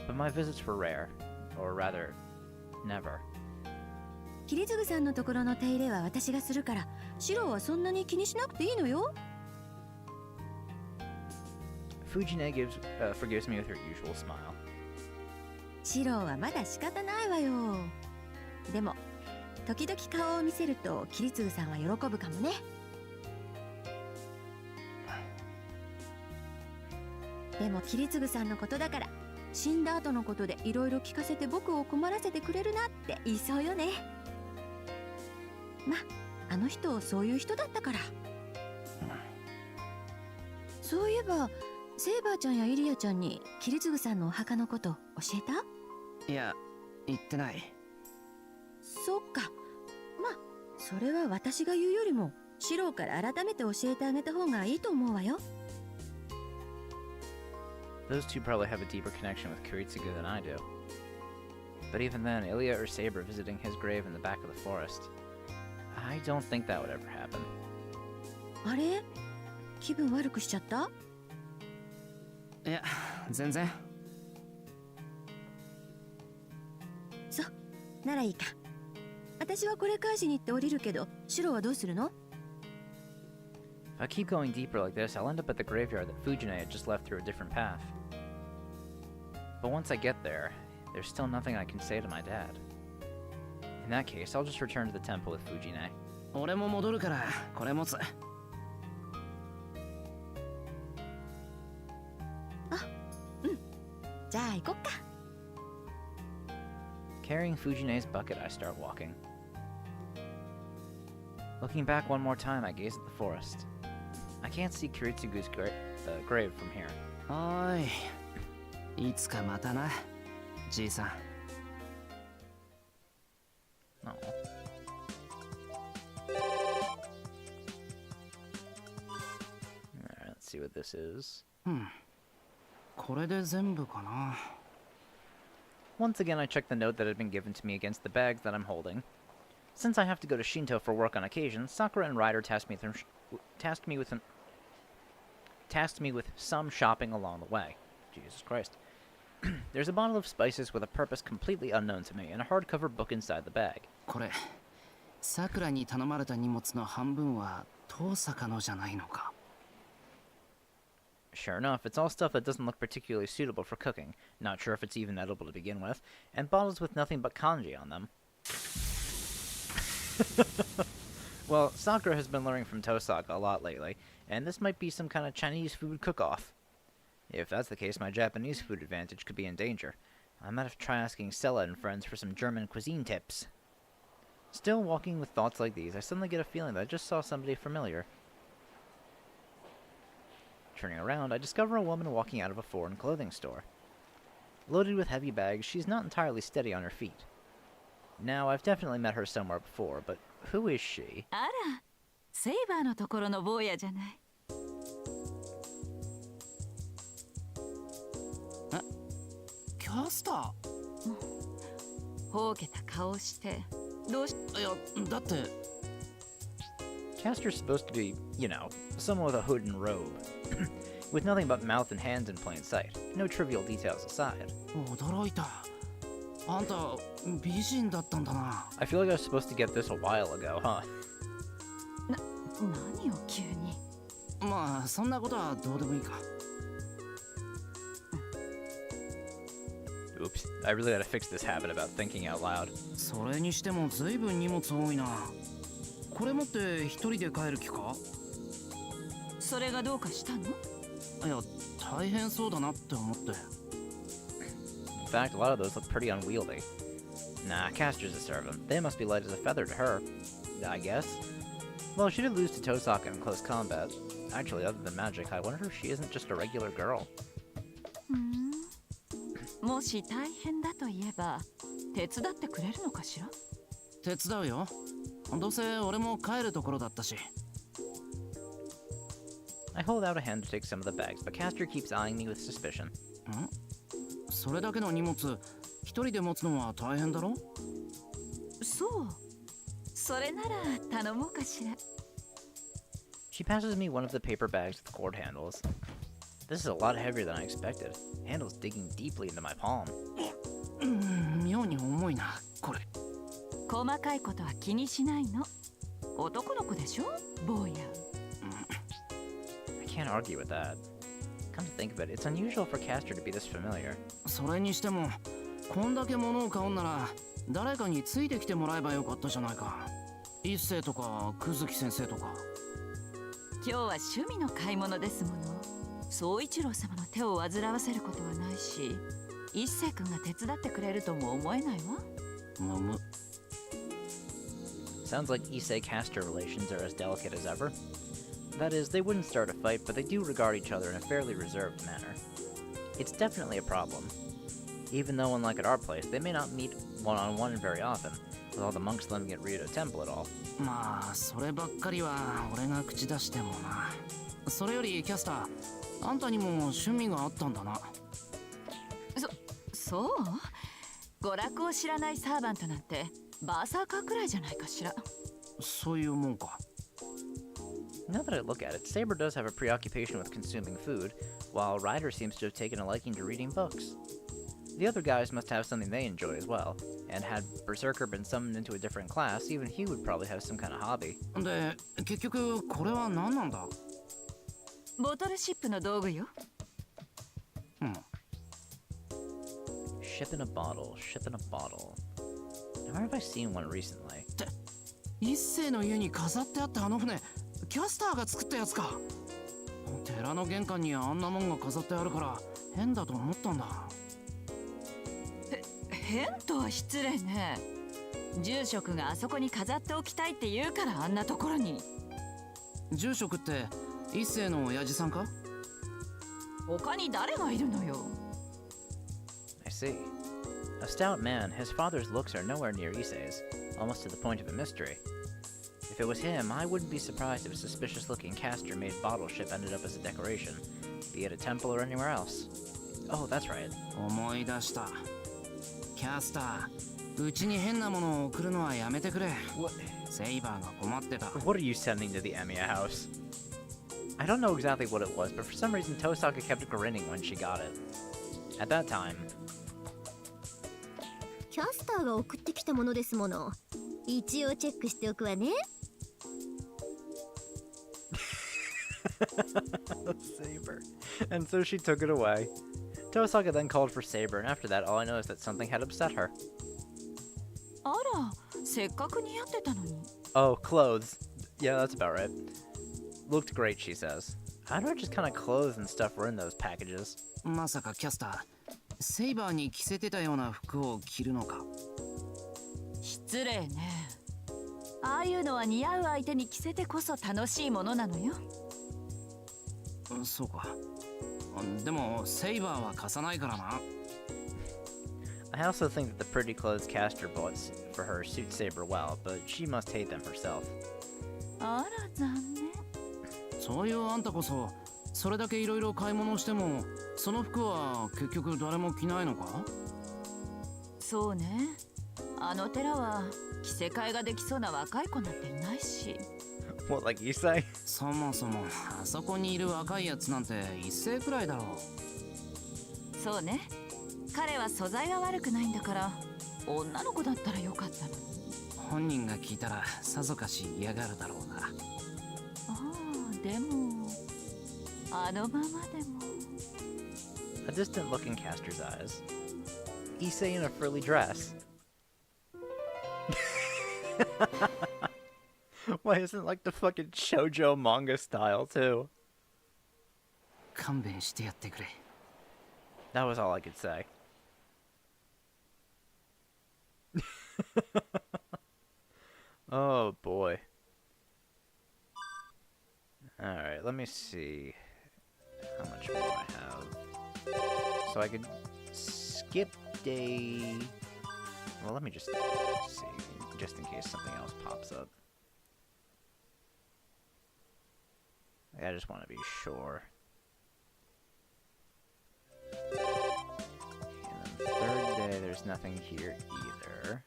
But my visits were rare, or rather, never. 桐次さんのところの手入れは私がするから、シロはそんなに気にしなくていいのよ。Fujine forgives me with her usual smile. シロはまだ仕方ないわよ。でも時々顔を見せると桐次さんは喜ぶかもね。でも桐次さんのことだから、死んだ後のことでいろいろ聞かせて僕を困らせてくれるなって言いそうよね。ま、あの人そういう人だったから。そういえばセイバーちゃんやイリアちゃんに桐次さんのお墓のこと教えた？いや、言ってない。そっか。まあそれは私が言うよりもシローから改めて教えてあげた方がいいと思うわよ。 Those two probably have a deeper connection with Kiritsugu than I do. But even then, Ilya or Saber visiting his grave in the back of the forest, I don't think that would ever happen. あれ、気分悪くしちゃった？いや、全然。そう、ならいいか。私はこれ返しに行って降りるけど、シローはどうするの？ If I keep going deeper like this, I'll end up at the graveyard that Fujine had just left through a different path. But once I get there, there's still nothing I can say to my dad. In that case, I'll just return to the temple with Fujine. 俺も戻るからこれ持つ。じゃあ行こっか。 Carrying Fujine's bucket, I start walking. Looking back one more time, I gaze at the forest. I can't see Kiritsugu's grave from here. おーい、いつかまたな、じいさん。Oh. Alright, let's see what this is. これで全部かな。 Once again, I check the note that had been given to me against the bags that I'm holding. Since I have to go to Shinto for work on occasion, Sakura and Ryder tasked me with some shopping along the way. Jesus Christ. There's a bottle of spices with a purpose completely unknown to me, and a hardcover book inside the bag. これ、さくらに頼まれた荷物の半分は遠坂のじゃないのか。 Sure enough, it's all stuff that doesn't look particularly suitable for cooking, not sure if it's even edible to begin with, and bottles with nothing but kanji on them. Well, Sakura has been learning from Tosaka a lot lately, and this might be some kind of Chinese food cook-off. If that's the case, my Japanese food advantage could be in danger. I might have to try asking Stella and friends for some German cuisine tips. Still walking with thoughts like these, I suddenly get a feeling that I just saw somebody familiar. Turning around, I discover a woman walking out of a foreign clothing store. Loaded with heavy bags, she's not entirely steady on her feet. Now, I've definitely met her somewhere before, but who is she? あら、セイバーのところの坊やじゃない。キャスター。ほうけた顔してどうし。いや、だって。 Castor's supposed to be, you know, someone with a hood and robe. With nothing but mouth and hands in plain sight. No trivial details aside. 驚いた。あんた美人だったんだな。 I feel like I was supposed to get this a while ago, huh? 何を急に。まあそんなことはどうでもいいか。 Oops, I really gotta fix this habit about thinking out loud. それにしてもずいぶん荷物多いな。これ持って一人で帰る気か？それがどうかしたの？いや、大変そうだなって思って。 In fact, a lot of those look pretty unwieldy. Nah, Castor's a servant. They must be light as a feather to her, I guess. Well, she did lose to Tosaka in close combat. Actually, other than magic, I wonder if she isn't just a regular girl. もし大変だと言えば手伝ってくれるのかしら？手伝うよ。どうせ俺も帰るところだったし。 I hold out a hand to take some of the bags, but Castor keeps eyeing me with suspicion. それだけの荷物一人で持つのは大変だろ？そう。それなら頼もうかしら。 She passes me one of the paper bags with cord handles. This is a lot heavier than I expected. Handles digging deeply into my palm. 妙に重いな、これ。細かいことは気にしないの。男の子でしょ、坊や。I can't argue with that. Come to think of it, it's unusual for Castor to be this familiar. それにしても、こんだけ物を買うんなら、誰かについてきてもらえばよかったじゃないか。一星とか、久月先生とか。今日は趣味の買い物ですもの。宗一郎様の手を煩わせることはないし、一星君が手伝ってくれるとも思えないわ。むむ。 Sounds like Issei-Castor relations are as delicate as ever. That is, they wouldn't start a fight, but they do regard each other in a fairly reserved manner. It's definitely a problem. Even though, unlike at our place, they may not meet one-on-one very often, with all the monks living at Rito Temple at all. まあそればっかりは俺が口出してもな。それよりキャスター、あんたにも趣味があったんだな。そう？娯楽を知らないサーバントなんてバーサーカーくらいじゃないかしら。そういうもんか。Now that I look at it, Saber does have a preoccupation with consuming food, while Ryder seems to have taken a liking to reading books. The other guys must have something they enjoy as well, and had Berserker been summoned into a different class, even he would probably have some kind of hobby. で、結局これは何なんだ？ボトルシップの道具よ。Ship in a bottle, ship in a bottle. Where have I seen one recently? 一世の家に飾ってあったあの船、キャスターが作ったやつか。寺の玄関にあんなもんが飾ってあるから変だと思ったんだ。変とは失礼ね。住職があそこに飾っておきたいって言うからあんなところに。住職って一世の親父さんか？他に誰がいるのよ。I see. A stout man, his father's looks are nowhere near Issei's, almost to the point of a mystery. If it was him, I wouldn't be surprised if a suspicious-looking caster-made bottle ship ended up as a decoration, be it a temple or anywhere else. Oh, that's right. 思い出した。キャスター、うちに変なものを送るのはやめてくれ。セイバーが困ってた。What are you sending to the Emiya house? I don't know exactly what it was, but for some reason Tosaka kept grinning when she got it. At that time... キャスターが送ってきたものですもの。一応チェックしておくわね。Saber. And so she took it away. Tosaka then called for Saber, and after that, all I know is that something had upset her. あら、せっかく似合ってたのに。Oh, clothes. Yeah, that's about right. Looked great, she says. I don't know just kind of clothes and stuff were in those packages. まさかキャスター、セイバーに着せてたような服を着るのか？失礼ね。ああいうのは似合う相手に着せてこそ楽しいものなのよ。そうか。でもセイバーは貸さないからな。I also think that the pretty clothes Caster bought for her suit Saber well, but she must hate them herself. あら残念。そういうあんたこそ、それだけいろいろ買い物しても、その服は結局誰も着ないのか？そうね。あの寺は着せ替えができそうな若い子なんていないし。What, like Issei? そもそもあそこにいる若いやつなんて一世くらいだろう。そうね。彼は素材が悪くないんだから女の子だったらよかったのに。本人が聞いたらさぞかし嫌がるだろうな。ああ、でもあのままでも。A distant look in Caster's eyes. Issei in a frilly dress. Why isn't it like the fucking shoujo manga style too? 勘弁してやってくれ。That was all I could say. Oh boy. Alright, let me see how much more I have. So I could skip day... Well, let me just see, just in case something else pops up. I just want to be sure. And then third day, there's nothing here either.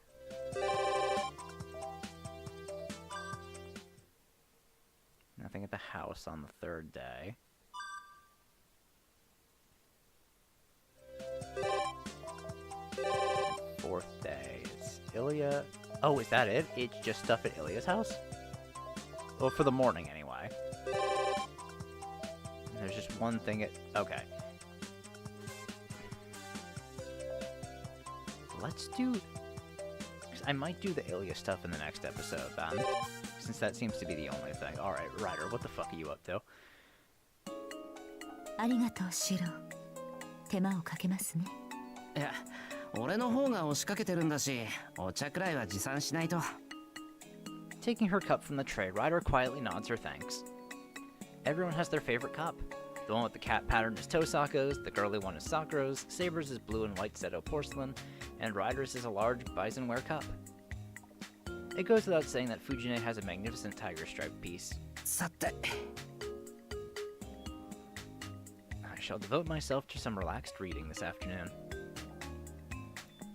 Nothing at the house on the third day. Fourth day, it's Ilya. Oh, is that it? It's just stuff at Ilya's house? Well, for the morning, anyway. There's just one thing at... Okay. Let's do... I might do the Ilya stuff in the next episode, then. Since that seems to be the only thing. Alright, Ryder, what the fuck are you up to? ありがとうシロ。手間をかけますね。いや、俺の方が押しかけてるんだし、お茶くらいは持参しないと。Taking her cup from the tray, Ryder quietly nods her thanks. Everyone has their favorite cup. The one with the cat pattern is Tosaka's, the girly one is Sakura's, Saber's is blue and white Seto porcelain, and Ryder's is a large bisonware cup. It goes without saying that Fujine has a magnificent tiger stripe piece. さて I shall devote myself to some relaxed reading this afternoon.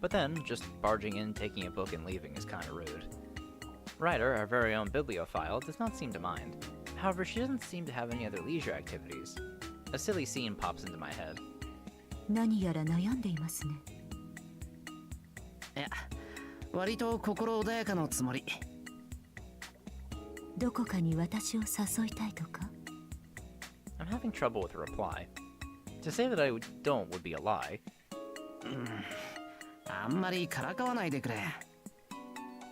But then, just barging in, taking a book, and leaving is kinda rude. Ryder, our very own bibliophile, does not seem to mind. However, she doesn't seem to have any other leisure activities. A silly scene pops into my head. 何やら悩んでいますね。いや割と心穏やかのつもり。どこかに私を誘いたいとか？ I'm having trouble with a reply. To say that I don't would be a lie. あんまりからかわないでくれ。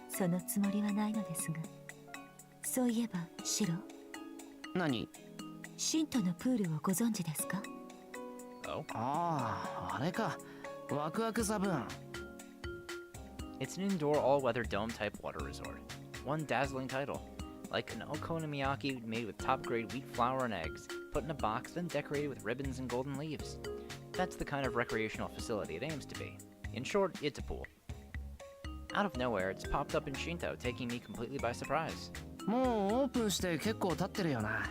そのつもりはないのですが。そういえば、シロ。何？信徒のプールをご存知ですか？ Oh? ああ、あれか。ワクワクザブーン。It's an indoor all-weather dome-type water resort. One dazzling title. Like an okonomiyaki made with top-grade wheat flour and eggs, put in a box, then decorated with ribbons and golden leaves. That's the kind of recreational facility it aims to be. In short, it's a pool. Out of nowhere, it's popped up in Shinto, taking me completely by surprise. もうオープンして結構経ってるよな。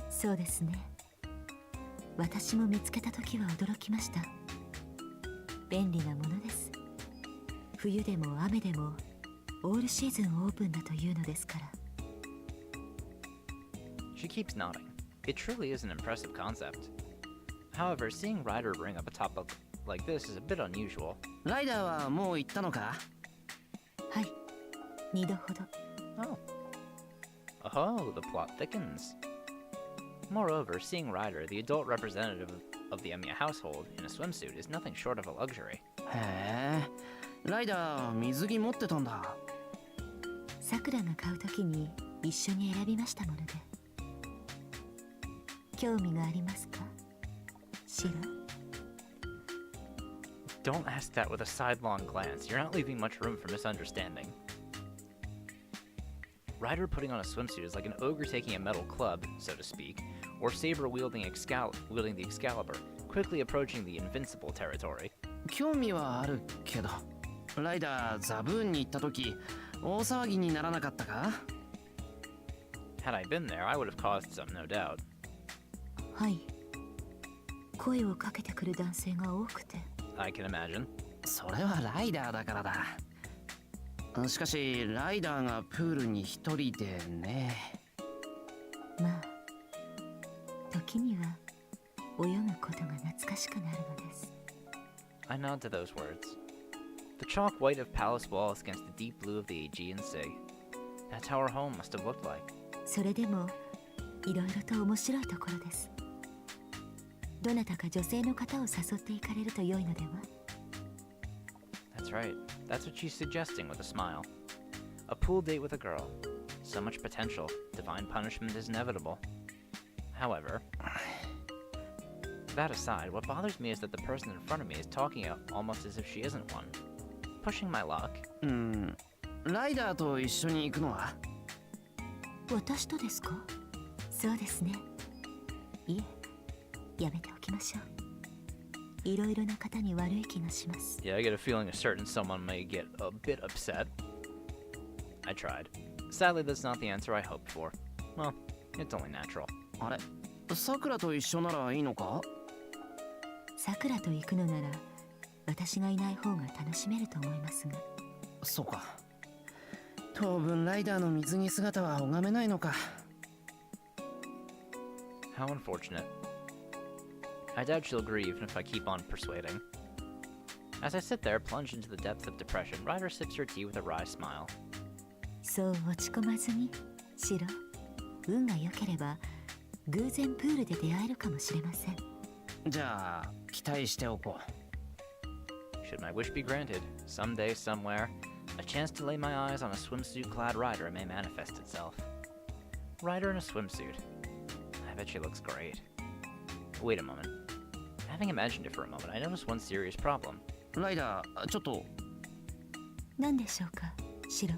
そうですね。私も見つけた時は驚きました。便利なものです。冬でも雨でもオールシーズンオープンだというのですから。She keeps nodding. It truly is an impressive concept. However, seeing Ryder bring up a topic like this is a bit unusual. ライダーはもう行ったのか？はい、2度ほど。 Oh. Oh, the plot thickens. Moreover, seeing Ryder, the adult representative of the Emiya household, in a swimsuit is nothing short of a luxury. へえ、ライダー水着持ってたんだ。さくらが買う時に一緒に選びましたもので。興味がありますか？シロ。Don't ask that with a sidelong glance. You're not leaving much room for misunderstanding. Ryder putting on a swimsuit is like an ogre taking a metal club, so to speak, or saber wielding the Excalibur, quickly approaching the invincible territory. 興味はあるけど、ライダーザブーンに行った時、大騒ぎにならなかったか？ Had I been there, I would have caused some, no doubt. はい。声をかけてくる男性が多くて。I can imagine. それはライダーだからだ。しかし、ライダーがプールに一人でね。まあ、時には泳ぐことが懐かしくなるのです。I nod to those words. The chalk white of palace walls against the deep blue of the Aegean Sea. That's how our home must have looked like. それでも、いろいろと面白いところです。どなたか女性の方を誘っていかれると良いのでは？ That's right. That's what she's suggesting with a smile. A pool date with a girl. So much potential. Divine punishment is inevitable. However, that aside, what bothers me is that the person in front of me is talking almost as if she isn't one. Pushing my luck. ライダーと一緒に行くのは？私とですか？そうですね。いえ、やめておきましょう。いろいろな方に悪い気がします。 Yeah, I get a feeling a certain someone may get a bit upset. I tried. Sadly, that's not the answer I hoped for. Well, it's only natural. あれ、さくらと一緒ならいいのか？さくらと行くのなら、私がいない方が楽しめると思いますが。そうか。当分ライダーの水着姿は拝めないのか。How unfortunate. I doubt she'll agree even if I keep on persuading. As I sit there, plunged into the depths of depression, Ryder sips her tea with a wry smile. そう落ち込まずに、シロ。運が良ければ、偶然プールで出会えるかもしれません。じゃあ、期待しておこう。 Should my wish be granted, someday, somewhere, a chance to lay my eyes on a swimsuit-clad Ryder may manifest itself. Ryder in a swimsuit. I bet she looks great. Wait a moment. Having imagined it for a moment, I noticed one serious problem. ライダー、ちょっと。何でしょうか、シロ。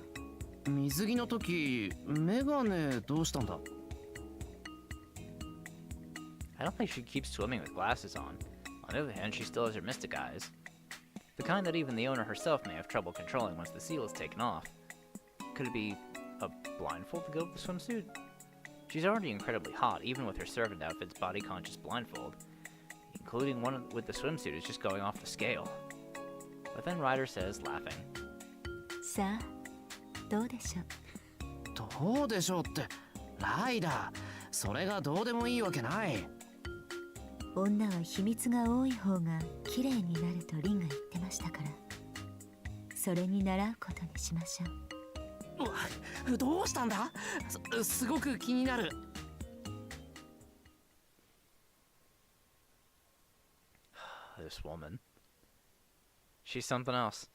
水着の時、メガネどうしたんだ？ I don't think she keeps swimming with glasses on. On the other hand, she still has her mystic eyes. The kind that even the owner herself may have trouble controlling once the seal is taken off. Could it be a blindfold to go with the swimsuit? She's already incredibly hot, even with her servant outfit's body-conscious blindfold. Including one with the swimsuit is just going off the scale. But then Ryder says, laughing, さあどうでしょう。どうでしょうってライダー、それがどうでもいいわけない。女は秘密が多い方が綺麗になるとリンが言ってましたから、それに習うことにしましょう。どうしたんだ？すごく気になる。This woman. She's something else.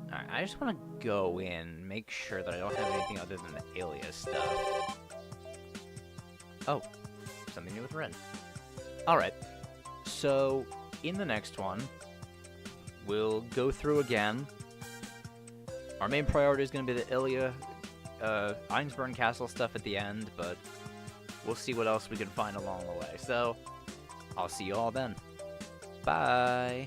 Alright, I just want to go in, make sure that I don't have anything other than the alias stuff. Oh, something new with Ren. Alright, so in the next one, we'll go through again. Our main priority is going to be the Ilya, Einsburn Castle stuff at the end, but we'll see what else we can find along the way. So, I'll see you all then. Bye!